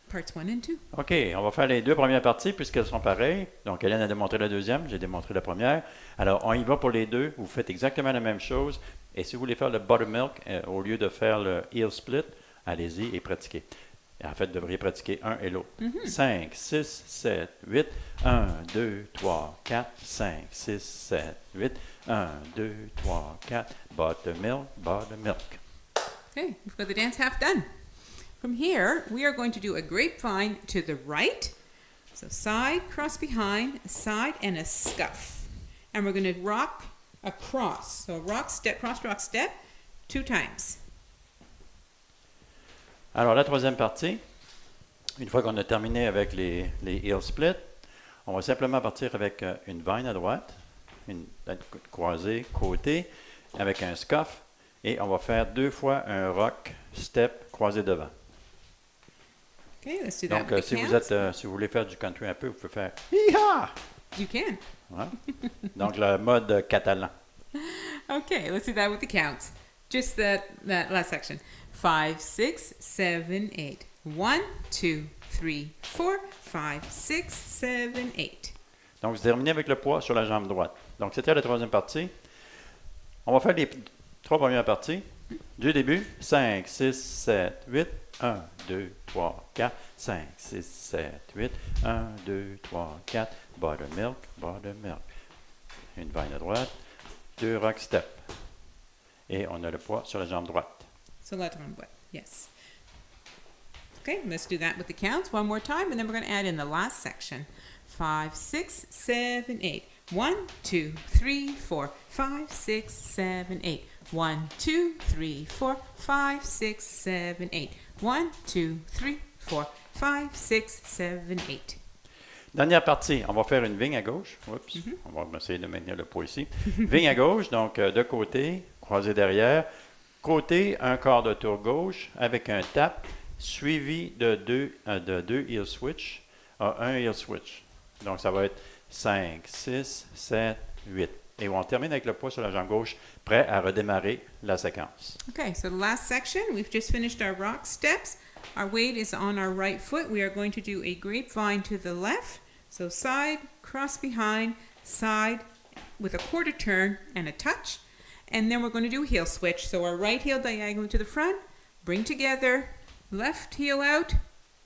Parts 1 and 2. OK, on va faire les 2 premières parties puisqu'elles sont pareilles. Donc, Hélène a démontré la deuxième, j'ai démontré la première. Alors, on y va pour les 2. Vous faites exactement la même chose. Et si vous voulez faire le buttermilk, au lieu de faire le heel split, allez-y et pratiquez. En fait, vous devriez pratiquer un et l'autre. 5, 6, 7, 8. 1, 2, 3, 4, 5, 6, 7, 8. 1, 2, 3, 4. Buttermilk, buttermilk. Okay, we've got the dance half done. From here, we are going to do a grapevine to the right. So side, cross behind, side, and a scuff. And we're going to rock across. So rock, step, cross, rock, step, 2 times. Alors, la troisième partie, une fois qu'on a terminé avec les heel splits, on va simplement partir avec une vine à droite, une tête croisée, côté, avec un scuff. Et on va faire 2 fois un rock step croisé devant. Okay, let's do that Donc, with the si vous counts. si vous voulez faire du country un peu, vous pouvez faire « Hi-ha! You can. » Donc, le mode catalan. Okay, let's do that with the counts. Just that last section. 5, 6, 7, 8. 1, 2, 3, 4, 5, 6, 7, 8. Donc, vous terminez avec le poids sur la jambe droite. Donc, c'était la troisième partie. On va faire les 3 premières parties. Du début, 5, 6, 7, 8. 1, 2, 3, 4. 5, 6, 7, 8. 1, 2, 3, 4. Buttermilk, buttermilk. Une vine à droite. 2 rock step. Et on a le poids sur la jambe droite. So left arm what? Yes. Okay, let's do that with the counts one more time, and then we're going to add in the last section. 5, 6, 7, 8. 1, 2, 3, 4, 5, 6, 7, 8. 1, 2, 3, 4, 5, 6, 7, 8. 1, 2, 3, 4, 5, 6, 7, 8. Dernière partie, on va faire une vigne à gauche. Oups, on va essayer de maintenir le poids ici. Vigne à gauche, donc de côté, croisé derrière. Côté, un quart de tour gauche avec un tap suivi de deux heel switch à un heel switch. Donc, ça va être 5, 6, 7, 8. Et on termine avec le poids sur la jambe gauche, prêt à redémarrer la séquence. Okay, so the last section, we've just finished our rock steps. Our weight is on our right foot. We are going to do a grapevine to the left. So side, cross behind, side with a quarter turn and a touch. And then we're going to do a heel switch. So our right heel diagonal to the front, bring together, left heel out,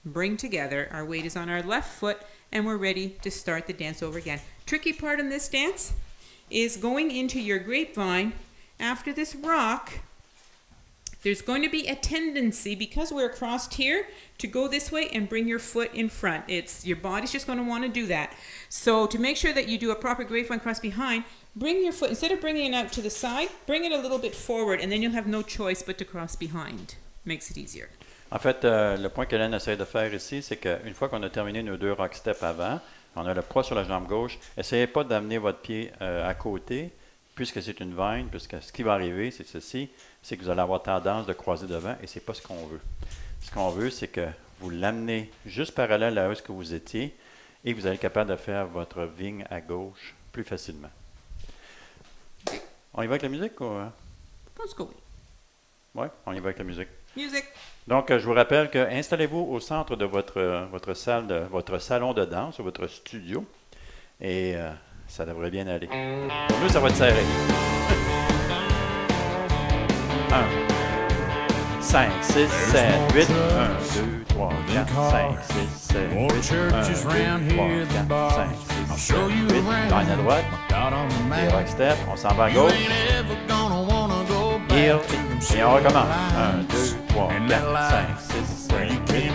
bring together. Our weight is on our left foot, and we're ready to start the dance over again. Tricky part in this dance is going into your grapevine. After this rock, there's going to be a tendency, because we're crossed here, to go this way and bring your foot in front. Your body's just going to want to do that. So to make sure that you do a proper grapevine cross behind, bring your foot, instead of bringing it out to the side, bring it a little bit forward, and then you'll have no choice but to cross behind. Makes it easier. En fait, le point qu'Hélène essaie de faire ici, c'est qu'une fois qu'on a terminé nos 2 rock steps avant, on a le poids sur la jambe gauche. Essayez pas d'amener votre pied à côté, puisque c'est une vine, puisque ce qui va arriver, c'est ceci, c'est que vous allez avoir tendance de croiser devant, et c'est pas ce qu'on veut. Ce qu'on veut, c'est que vous l'amenez juste parallèle à où que vous étiez, et vous allez être capable de faire votre vigne à gauche plus facilement. On y va avec la musique ou... Let's go. Oui, on y va avec la musique. Music. Donc, je vous rappelle que installez-vous au centre de votre salon de danse ou votre studio et ça devrait bien aller. Pour nous, ça va être serré. 1, 5, 6, 7, 8, 1, 2, 3, 4, 5, 6, 7, 8, 1, 2, 3, 4, 5, 6, 7, 8, gagne à droite, et rock step, on s'en va à gauche, heel, et on recommence. 1, 2, 3, 4, 5, 6, 7, 8,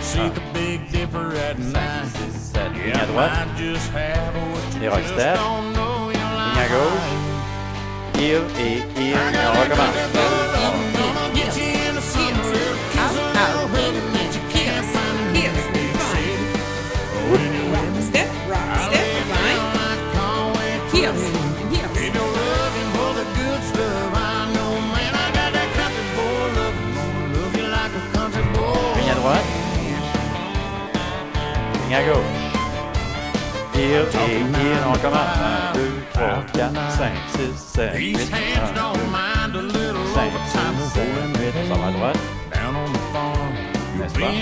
1, 5, 6, 7, ligne à droite, et rock step, ligne à gauche, heel et on recommence. 2, 3, ligne à gauche. Heel et heel, on commence. 1, 2, 3, 4, 5, 6, 7, 8, 1, 2, 5, 6, 7, 8, on s'en va à droite. N'est-ce pas? 6,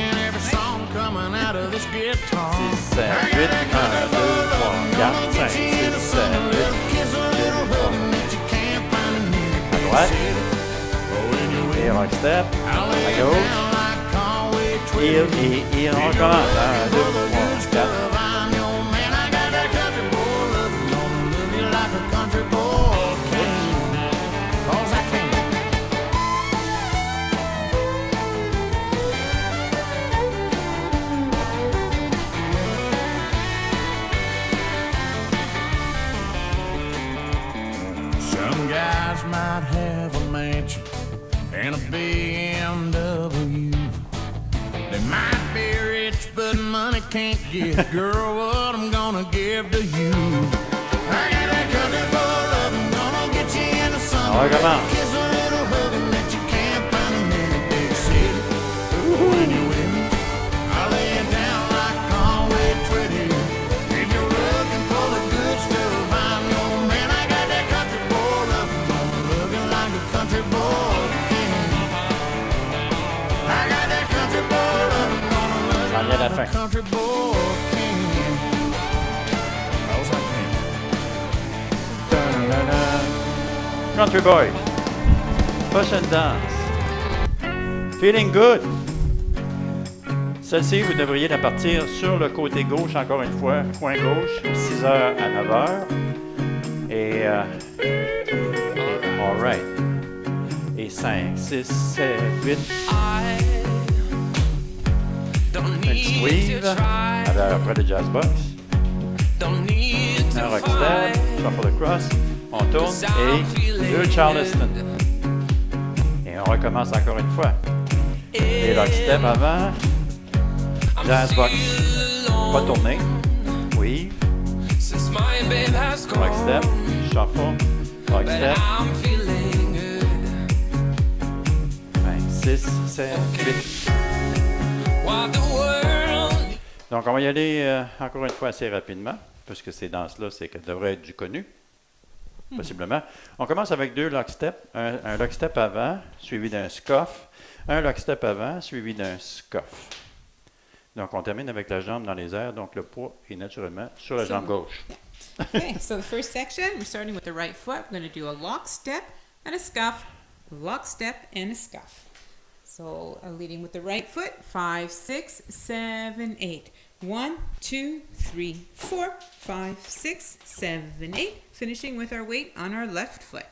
7, 8, 1, 2, 3, 4, 5, 6, 7, 8, 2, 3. À droite. Et rock step. À gauche. Heel et heel, on recommence. 1, 2, 3, 4. Some guys might have a mansion and a BMW. They might be rich, but money can't give. Girl, what I'm gonna give to you. I got that country boy On recommence. Kiss a little hugging that you can't find in any big city. When you're with me, I'll lay you down like Conway Twitty. If you're looking for the good stuff, I'm your man. I got that country boy looking like a country boy king. I got that country boy looking Ça en vient à la fin. country boy king. How's that king? Country Boy. Prochaine danse. Feeling Good. Celle-ci, vous devriez la partir sur le côté gauche, encore une fois, coin gauche, 6h à 9h. Et, all right. Et 5, 6, 7, 8. Une petite weave, après le jazz box. Un rockstep, shuffle across. On tourne et 2 Charleston. Et on recommence encore une fois. Les rockstep avant. Jazz box. Pas tourner. Weave. Rockstep. Shuffle. Rockstep. 6, 7, 8. Donc, on va y aller encore une fois assez rapidement, puisque ces danses-là, c'est que devrait être du connu, possiblement. On commence avec 2 lockstep. Un lockstep avant, suivi d'un scuff. Un lockstep avant, suivi d'un scuff. Donc, on termine avec la jambe dans les airs, donc le poids est naturellement sur la jambe gauche. Okay, so the first section, we're starting with the right foot. We're going to do a lock step and a scuff, lock step and a scuff. So leading with the right foot, 5, 6, 7, 8. 1, 2, 3, 4, 5, 6, 7, 8. Finishing with our weight on our left foot.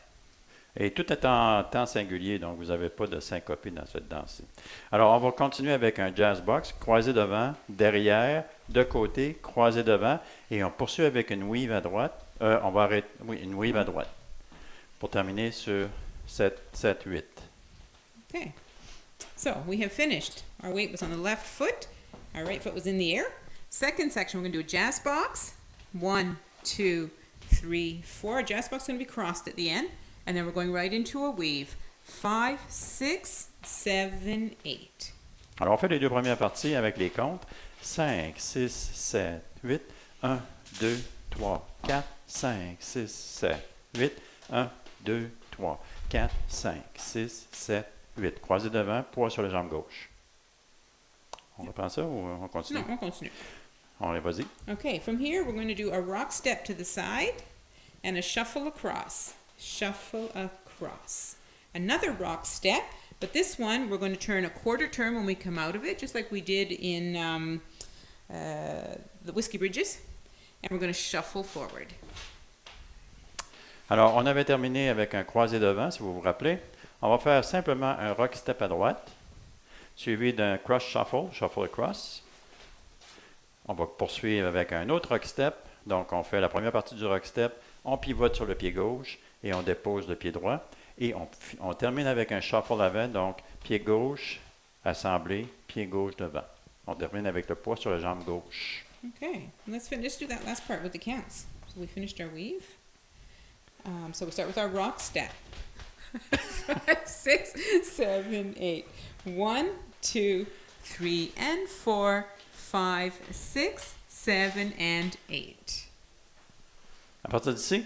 Et tout est en temps singulier, donc vous n'avez pas de syncopie dans cette danse-ci. Alors, on va continuer avec un jazz box, croisé devant, derrière, de côté, croisé devant, et on poursuit avec une weave à droite. On va arrêter, oui, une weave à droite, pour terminer sur 7, 7, 8. Okay, so we have finished. Our weight was on the left foot. Our right foot was in the air. Second section, we're going to do a jazz box. 1, 2, 3, 4. Our jazz box is going to be crossed at the end. And then we're going right into a weave. 5, 6, 7, 8. Alors, on fait les deux premières parties avec les comptes. 5, 6, 7, 8. 1, 2, 3, 4, 5, 6, 7, 8. 1, 2, 3, 4, 5, 6, 7, 8. Croisé devant, poids sur la jambe gauche. On reprend ça ou on continue? No, on continue. On est, vas-y. Okay, from here we're going to do a rock step to the side and a shuffle across. Shuffle across. Another rock step, but this one we're going to turn a quarter turn when we come out of it, just like we did in the Whiskey Bridges. And we're going to shuffle forward. Alors, on avait terminé avec un croisé devant, si vous vous rappelez. On va faire simplement un rock step à droite, suivi d'un cross shuffle, shuffle across. On va poursuivre avec un autre rock step. Donc, on fait la première partie du rock step, on pivote sur le pied gauche et on dépose le pied droit. Et on termine avec un shuffle avant, donc pied gauche, assemblé, pied gauche devant. On termine avec le poids sur la jambe gauche. Okay, let's do that last part with the counts. So we finished our weave. So we start with our rock step. 5, 6, 7, 8. 1, 2, 3, and 4, 5, 6, 7, and 8. À partir d'ici,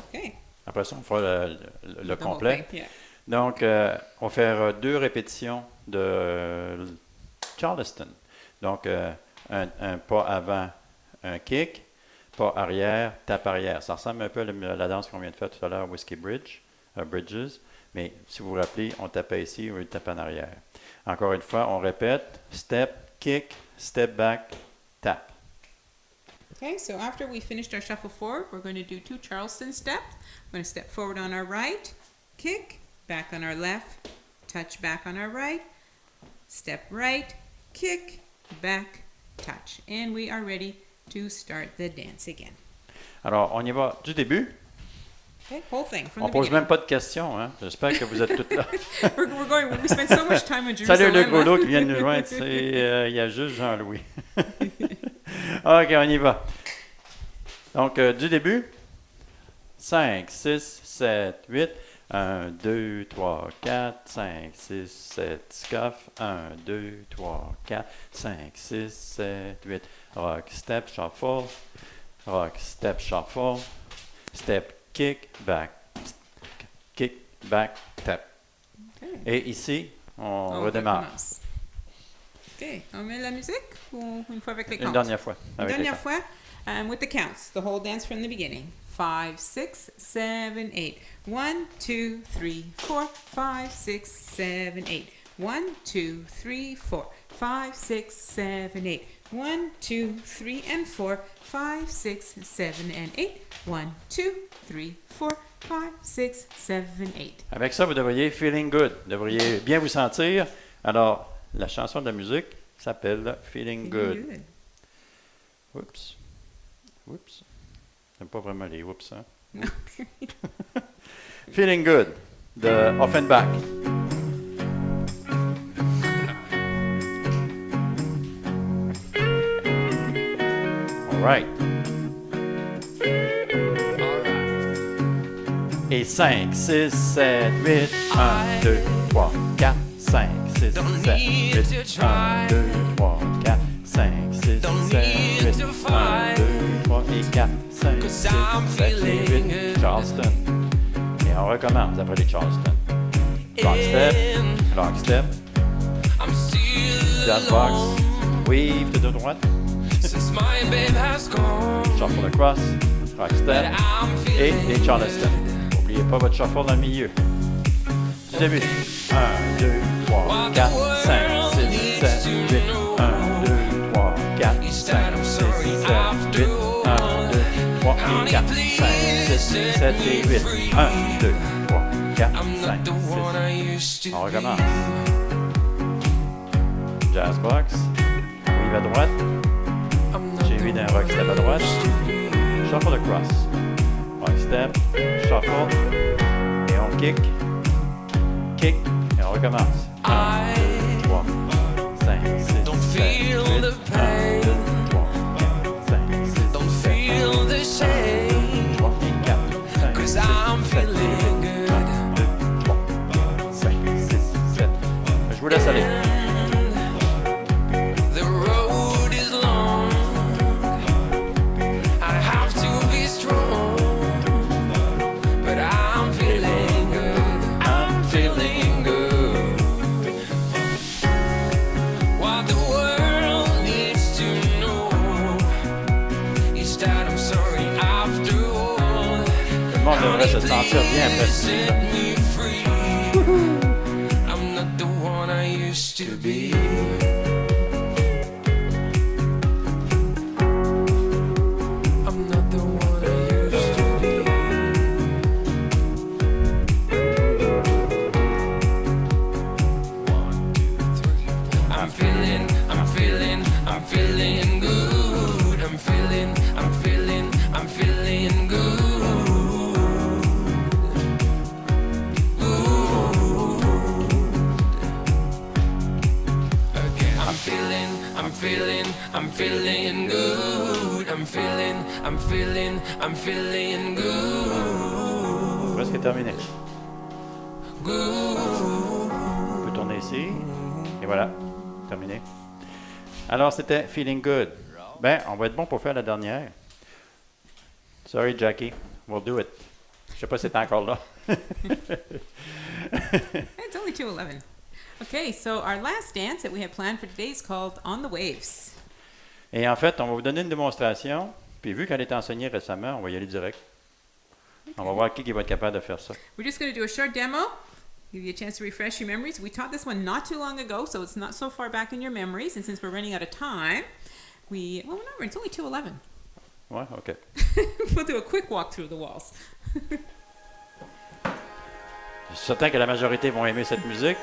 Okay. après ça, on fera le The whole complet. thing, yeah. Donc, on va faire 2 répétitions de Charleston. Donc, un pas avant, un kick, pas arrière, tape arrière. Ça ressemble un peu à la danse qu'on vient de faire tout à l'heure, Whiskey Bridges. Mais si vous vous rappelez, on tapait ici, on tape en arrière. Encore une fois, on répète, step, kick, step back, tap. Okay, so after we finished our shuffle forward, we're going to do 2 Charleston steps. We're going to step forward on our right, kick, back on our left, touch back on our right, step right, kick, back, touch. And we are ready to start the dance again. Alors, on y va du début. Okay, whole thing from On the pose beginning. même pas de questions. Hein? J'espère que vous êtes toutes là. We spent so much time in Jerusalem. Salut le golo qui vient de nous joindre. Il y a juste Jean-Louis. OK, on y va. Donc, du début. 5, 6, 7, 8. 1, 2, 3, 4, 5, 6, 7, scuff. 1, 2, 3, 4, 5, 6, 7, 8. Rock, step, shuffle. Rock, step, shuffle. Step, kick, back, tap. Okay. Et ici, on On redémarre. recommence. OK. On met la musique ou une fois avec les Une comptes? dernière fois. Une avec les dernière comptes. fois, with the counts, the whole dance from the beginning. 5, 6, 7, 8. 1, 2, 3, 4, 5, 6, 7, 8. 1, 2, 3, 4, 5, 6, 7, 8. 1, 2, 3, and 4, 5, 6, 7, and 8. 1, 2, 3, 4, 5, 6, 7, 8. Avec ça, vous devriez feeling good. Vous devriez bien vous sentir. Alors, la chanson de la musique s'appelle Feeling Good. Oups. Oups. J'aime pas vraiment les oups, hein? No. Feeling Good de Offenbach. All right. Et 5, 6, 7, 8, 1, 2, 3, 4, 5, 6, 7, 8, 1, 2, 3, 4, 5, 6, 7, 8, 1, 2, 3 et 4, 5, 6, 7 et 8, Charleston. Et on recommence après les Charleston. Rock step, jazz box, weave to the droite, shuffle across, rock step et les Charleston. N'oubliez pas votre shuffle dans le milieu. Du début. 1, 2, 3, 4, 5, 6, 7, 8. 1, 2, 3, 4, 5, 6, 7, 8. 1, 2, 3 et 4, 5, 6, 7 et 8. 1, 2, 3, 4, 5, 6. On recommence. Jazz box. Weave à droite. J'ai vu d'un rock step à droite. Shuffle across. Rock step. Shuffle. Et on kick. Kick. Et on recommence. 1, 2, 3, 5, 6, 7, 8. 1, 2, 3, 4, 5, 6, 7, 8. 1, 2, 3 et 4, 5, 6, 7 et 8. 1, 2, 3, 4, 5, 6, 7. Je vous laisse aller. The road is long. I have to be strong, but I'm feeling good. I'm feeling good. What the world needs to know is that I'm sorry after all. Tout le monde devrait se sentir bien après ce Set film. me free. I'm not the one I used to be. I'm not the one I used to be. I'm feeling good. I'm feeling good. Again, I'm feeling good. I'm feeling good. Presque terminé. Good. On peut tourner ici. Et voilà, terminé. Alors, c'était Feeling Good. Ben, on va être bon pour faire la dernière. Sorry, Jackie. We'll do it. Je sais pas si t'es encore là. It's only 2:11. Okay, so our last dance that we have planned for today is called On the Waves. Et en fait, on va vous donner une démonstration. Puis vu qu'elle a été enseignée récemment, on va y aller direct. On va voir qui va être capable de faire ça. We're just going to do a short demo, give you a chance to refresh your memories. We taught this one not too long ago, so it's not so far back in your memories. And since we're running out of time, well, remember, it's only 2:11. Ouais, OK. We'll do a quick walk through the walls. Je suis certain que la majorité vont aimer cette musique.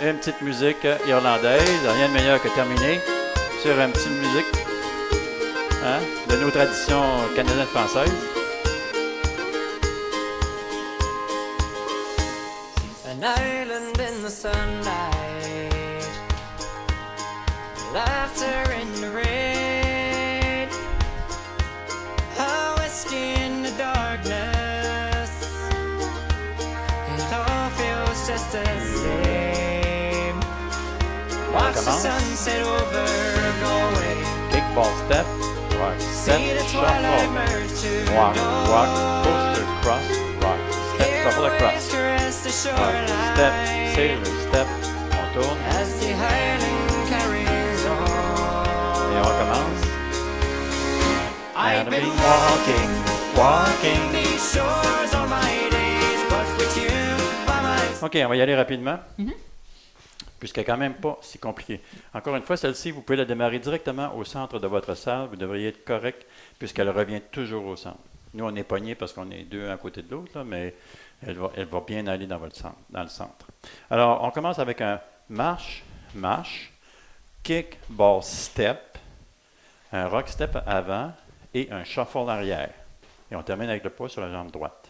Une petite musique irlandaise, rien de meilleur que terminer sur une petite musique hein, de nos traditions canadiennes-françaises. An island in the sunlight, laughter in the rain, a whiskey in the darkness. It just the same. Watch the commence. sunset over Galway. Kick, ball, step, rock, step, See the twilight shuffle, merge to walk, dawn. walk, coaster, cross, rock, step, Hear shuffle waves across, caress the rock, step, shoreline sailor, step, on tourne, as the Highland carries on. et on recommence. I've And been we- walking, walking. these shores all my days, but with you by my OK, on va y aller rapidement, puisqu'elle n'est quand même pas si compliquée. Encore une fois, celle-ci, vous pouvez la démarrer directement au centre de votre salle. Vous devriez être correct, puisqu'elle revient toujours au centre. Nous, on est pognés parce qu'on est deux à côté de l'autre, là, mais elle va bien aller dans votre centre, dans le centre. Alors, on commence avec un marche, marche, kick, ball, step, un rock step avant et un shuffle arrière. Et on termine avec le poids sur la jambe droite.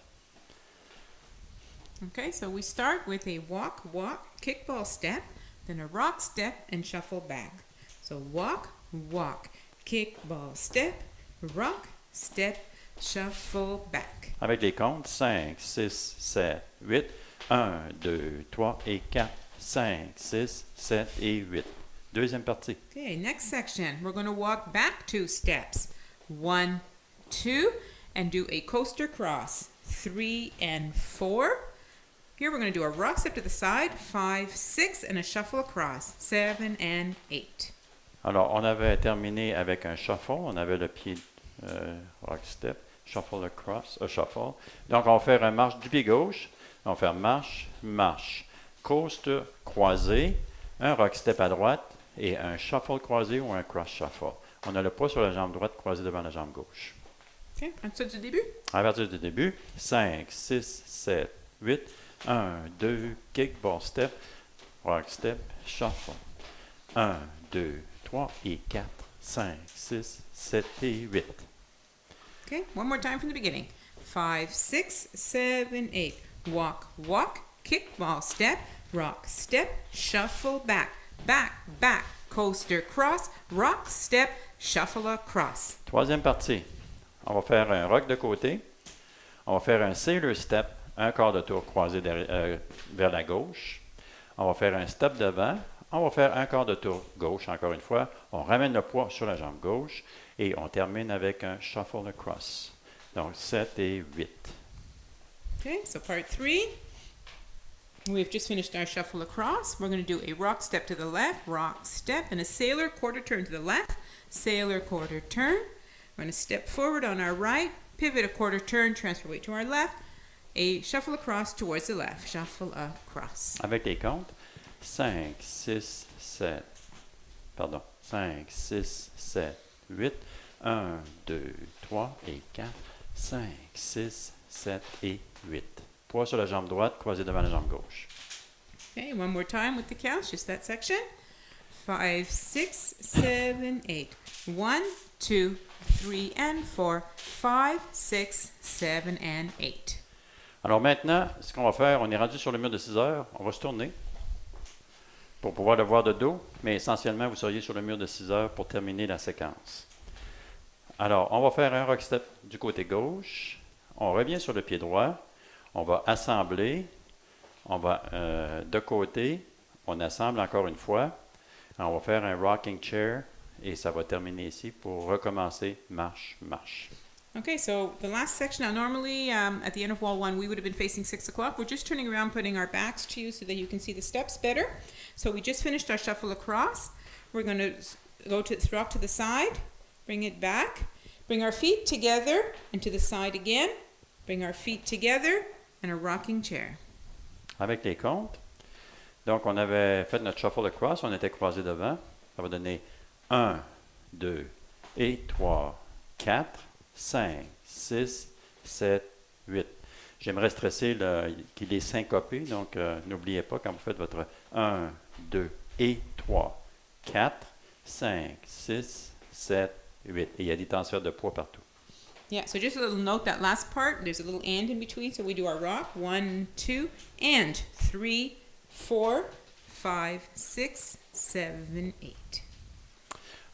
Okay, so we start with a walk, walk, kickball step, then a rock step, and shuffle back. So walk, walk, kickball step, rock, step, shuffle back. Avec les comptes, 5, 6, 7, 8. 1, 2, 3 et 4. 5, 6, 7 et 8. Deuxième partie. Okay, next section. We're going to walk back 2 steps. 1, 2, and do a coaster cross. 3 and 4. Here we're going to do a rock step to the side. 5, 6, and a shuffle across. 7 and 8. Alors, on avait terminé avec un shuffle. On avait le pied rock step, shuffle across, shuffle. Donc, on va faire un marche du pied gauche. On va faire marche, marche, coaster croisé, un rock step à droite et un shuffle croisé ou un cross shuffle. On a le poids sur la jambe droite croisé devant la jambe gauche. Okay, on ça du début. À partir du début, 5, 6, 7, 8, 1, 2, kick, ball step, rock step, shuffle. 1, 2, 3 et 4, 5, 6, 7 et 8. Okay, one more time from the beginning. 5, 6, 7, 8. Walk, walk, kick, ball, step, rock, step, shuffle back, back, back, coaster cross, rock, step, shuffle across. Troisième partie, on va faire un rock de côté. On va faire un sailor step, un quart de tour croisé vers la gauche. On va faire un step devant. On va faire un quart de tour gauche, encore une fois. On ramène le poids sur la jambe gauche et on termine avec un shuffle across. Donc 7 et 8. Okay, so part 3. We've just finished our shuffle across. We're going to do a rock step to the left, rock step, and a sailor quarter turn to the left, sailor quarter turn. We're going to step forward on our right, pivot a quarter turn, transfer weight to our left, a shuffle across towards the left, shuffle across. Avec les comptes, 5, 6, 7, 8, 1, 2, 3 et 4, 5, 6, 7 et 8. Poids sur la jambe droite, croisé devant la jambe gauche. Okay, one more time with the counts, just that section. 5, 6, 7, 8. 1, 2, 3 and 4, 5, 6, 7 and 8. Alors maintenant, ce qu'on va faire, on est rendu sur le mur de 6 heures. On va se tourner pour pouvoir le voir de dos, mais essentiellement, vous seriez sur le mur de 6 heures pour terminer la séquence. Alors, on va faire un rock step du côté gauche. On revient sur le pied droit. On va assembler. On va de côté. On assemble encore une fois. On va faire un rocking chair et ça va terminer ici pour recommencer marche, marche. Okay, so the last section, now normally at the end of wall 1, we would have been facing 6 o'clock. We're just turning around, putting our backs to you so that you can see the steps better. So we just finished our shuffle across. We're going to go to rock to the side, bring it back, bring our feet together and to the side again, bring our feet together and a rocking chair. Avec les comptes. Donc, on avait fait notre shuffle across, on était croisés devant. Ça va donner 1, 2 et 3, 4, 5, 6, 7, 8. J'aimerais stresser qu'il est syncopé, donc n'oubliez pas quand vous faites votre 1, 2 et 3, 4, 5, 6, 7, 8. Et il y a des transferts de poids partout. Yeah, so just a little note, that last part, there's a little and in between. So we do our rock, 1, 2, and 3, 4, 5, 6, 7, 8.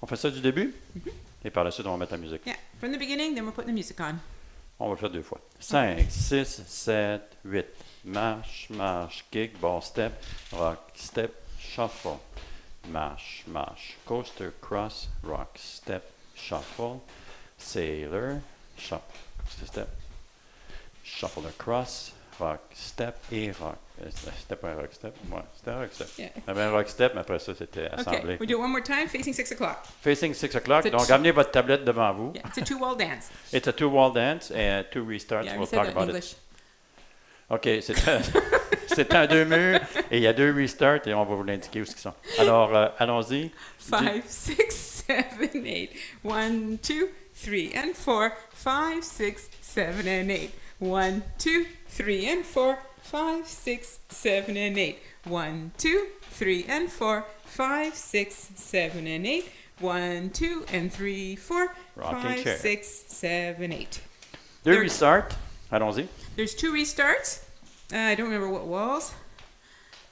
On fait ça du début, et par la suite, on va mettre la musique. Yeah, from the beginning, then we're putting the music on. On va le faire 2 fois. 5, 6, 7, 8. Marche, marche, kick, ball step, rock, step, shuffle. Marche, marche, coaster, cross, rock, step, shuffle. Sailor, shuffle, coaster, step. Shuffle across, rock, step et rock. C'était pas un rock step? Ouais, c'était un rock step. Yeah. Il y avait un rock step, mais après ça, c'était assemblé. Okay, we do it one more time, facing 6 o'clock. Facing 6 o'clock, It's a donc two- amenez votre tablette devant vous. Yeah, it's a 2-wall dance. It's a two-wall dance and two restarts. Yeah, we'll we said talk that in about English. it. OK, c'est un 2 murs et il y a 2 restarts et on va vous l'indiquer où ils sont. Alors, allons-y. 5, 6, 7, 8. 1, 2, 3, and 4. 5, 6, 7, and 8. 1, 2, 3, and 4. 5, 6, 7, and 8. 1, 2, 3, and 4. 5, 6, 7, and 8. 1, 2, and 3, 4. Rocking 5, chair. 6, 7, 8. 2 There- restarts. Allons-y. There's 2 restarts. I don't remember what walls.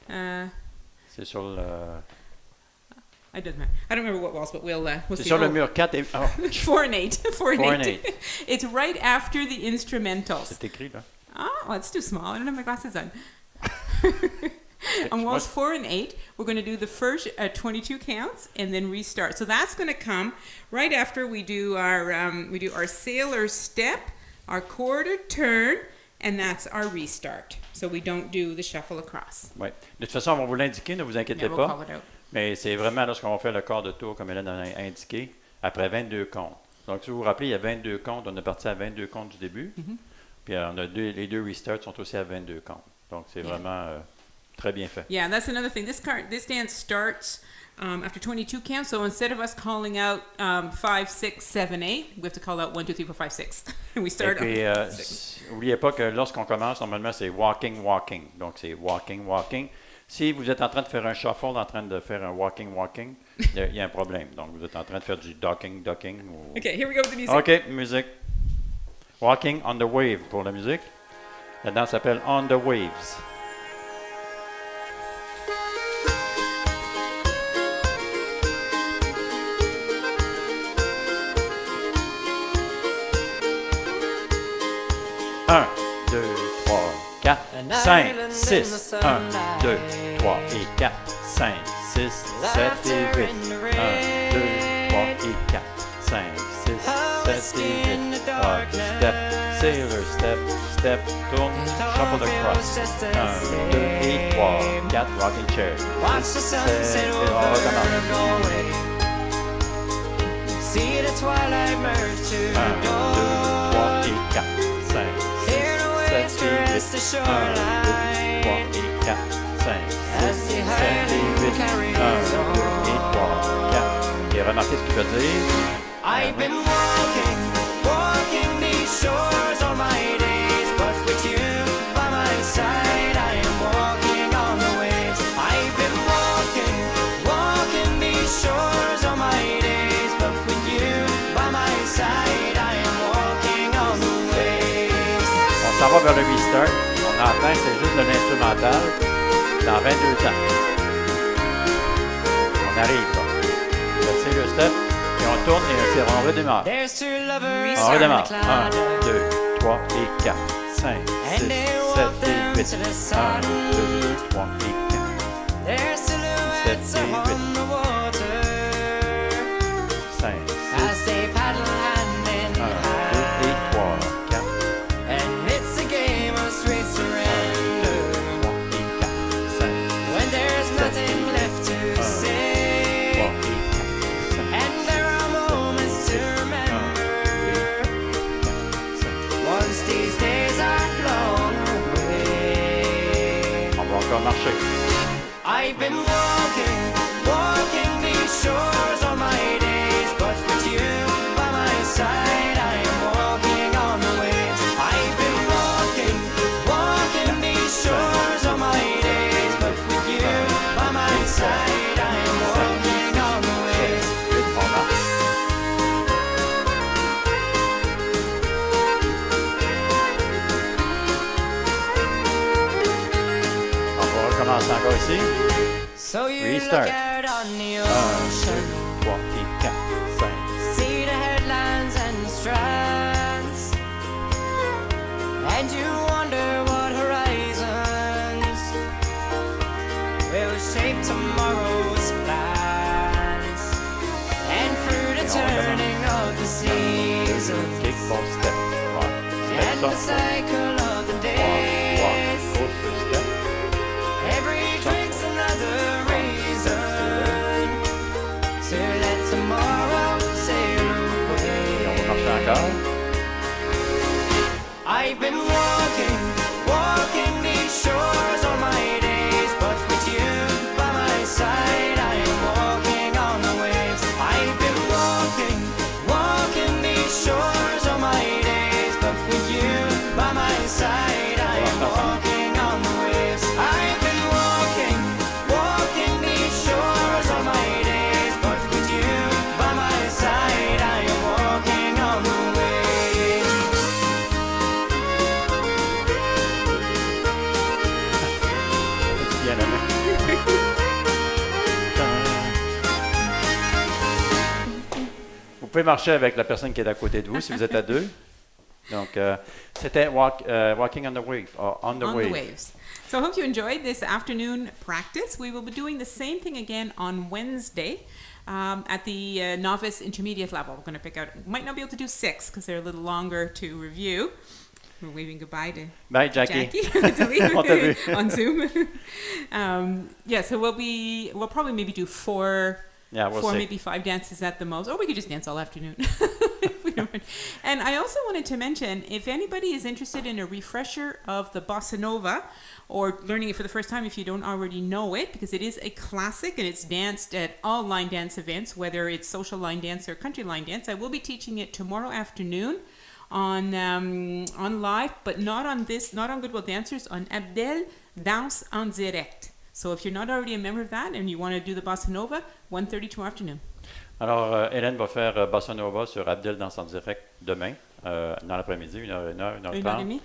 C'est sur le, It doesn't matter. I don't remember what walls, but we'll c'est see. sur le Oh, mur 4 et... Oh, 4 and 8. 4 and 4 and 8. 8. It's right after the instrumentals. c'est écrit, là. Oh, well, it's too small. I don't have my glasses on. On walls 4 and 8, we're going to do the first 22 counts and then restart. So that's going to come right after we do our sailor step, our quarter turn, and that's our restart. So we don't do the shuffle across. Ouais. De toute façon, on va vous l'indiquer, ne vous inquiétez Yeah, we'll pas. call it out. Mais c'est vraiment lorsqu'on va faire le quart de tour, comme Hélène a indiqué, après 22 comptes. Donc, si vous vous rappelez, il y a 22 comptes. On est parti à 22 comptes du début. Puis on a les 2 restarts sont aussi à 22 comptes. Donc, c'est vraiment très bien fait. Yeah, that's another thing. This dance starts after 22 counts. So instead of us calling out 5, 6, 7, 8, we have to call out 1, 2, 3, 4, 5, 6. And we Et start puis, on 6. n'oubliez pas que lorsqu'on commence, normalement, c'est walking, walking. Donc, c'est walking, walking. Si vous êtes en train de faire un shuffle, en train de faire un walking, walking, il y a un problème. Donc, vous êtes en train de faire du ducking, ducking. Ou... Okay, here we go with the music. OK, musique. Walking on the wave pour la musique. La danse s'appelle On the Waves. Un, 2, 3, 4, 5, 6. 1, 2, 3 et 4, 5, 6, 7 et 8. 1, 2, 3 et 4, 5, 6, 7 et 8. Rock, step, sailor step, step, tourne, shuffle across. 1, 2 et 3, 4, rocking chair. Watch the sunset Et on over recommence. Norway. See the twilight merge to 1, 2, 3 et 4, 5, 6, Hear the waves 7 et caress the 8. 1, 2, 3 shoreline. et 4, 5, As 6, the 7 et Highland 8. 1, 2 carries et 3, 4. Et remarquez ce qu'il veut dire. I've been walking, walking these shores all my days, but with you by my side, I am walking on the waves. I've been walking, walking these shores all my days, but with you by my side, I am walking on the waves. On s'en va vers le restart. On entend, c'est juste de l'instrumental dans 22 temps. On arrive là. Le sailor step, et on tourne et on redémarre. There's two lovers On on the redémarre. cloud. 1, 2, 3 et 4, 5, 6, And they 7 walk et down 8. to the 1, sun. 2, 3 et 4, Their silhouettes 7 et upon 8. the water 5, 6, as they paddle hand in 1, 2 et hand. 3, 4, And it's a game of sweet 1, 2, surrender 3 et 4, 5, when there's nothing left to 3 say. et 4, 5, And there are moments to 1, remember 2, 5. once these days are blown away. On va encore marcher. I've been walking, walking these shores all my days, but with you by my side, I am walking on the waves. I've been walking, walking these shores all my days, but with you by my side, I am walking on the waves. On marche. On va recommencer encore ici. So you Restart. look out on the 1, 2, ocean, 3 et 4, 5, see the headlines and the strands, and you wonder what horizon tomorrow's plans and through the turning of the seasons Kick, bon step. Rock. and the Step, cycle of the walk, walk. days. Coast, step. Every drink's another reason to let tomorrow sail Et on va marcher away. encore. I've been walking these shores all my days, but with you by my side, I am walking on the waves. I've been walking these shores all my days, but with you by my side, I am walking on the waves. I've been walking these shores all my days, but with you by my side, I am walking on the waves. C'est bien aimé. Vous pouvez marcher avec la personne qui est à côté de vous si vous êtes à deux. Donc, c'était Walking on the Wave. On the On Wave. the waves. So I hope you enjoyed this afternoon practice. We will be doing the same thing again on Wednesday at the novice intermediate level. We're going to pick out, might not be able to do 6 because they're a little longer to review. We're waving goodbye to Bye, Jackie. to leave On t'a vu. on Zoom. Yeah, so we'll probably maybe do 4, Yeah, we'll 4 see. maybe 5 dances at the most, or we could just dance all afternoon. If we don't mind. And I also wanted to mention, if anybody is interested in a refresher of the bossa nova, or learning it for the first time if you don't already know it, because it is a classic and it's danced at all line dance events, whether it's social line dance or country line dance. I will be teaching it tomorrow afternoon on live, but not on Goodwill Dancers, on Abdel Danse en Direct. So if you're not already a member of that and you want to do the bossa nova, 1:30 tomorrow afternoon. Alors, Hélène va faire Bossa Nova sur Abdel dans son direct demain, dans l'après-midi, 1h30. 1h30?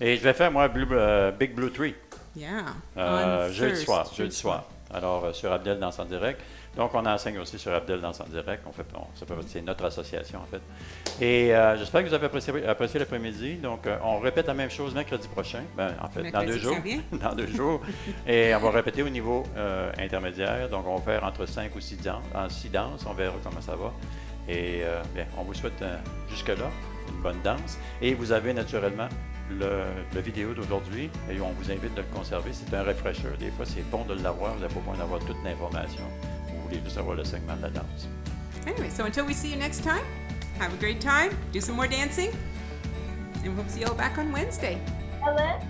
Et je vais faire, moi, Big Blue Tree, Yeah. on jeudi soir. Thursday. Jeudi soir. Alors, sur Abdel dans son direct. Donc, on enseigne aussi sur Abdel dans son direct. C'est notre association, en fait. Et j'espère que vous avez apprécié l'après-midi. Donc, on répète la même chose mercredi prochain. Ben, en fait, dans Mercredi, 2 jours. ça vient. Dans 2 jours. Et on va répéter au niveau intermédiaire. Donc, on va faire entre 5 ou 6 danses. On verra comment ça va. Et bien, on vous souhaite jusque-là une bonne danse. Et vous avez naturellement le vidéo d'aujourd'hui et on vous invite de le conserver. C'est un refresher. Des fois, c'est bon de l'avoir. Vous n'avez pas besoin d'avoir toute l'information. Vous voulez juste avoir le segment de la danse. Anyway, so until we see you next time, have a great time, do some more dancing, and we'll see you all back on Wednesday. Ellen?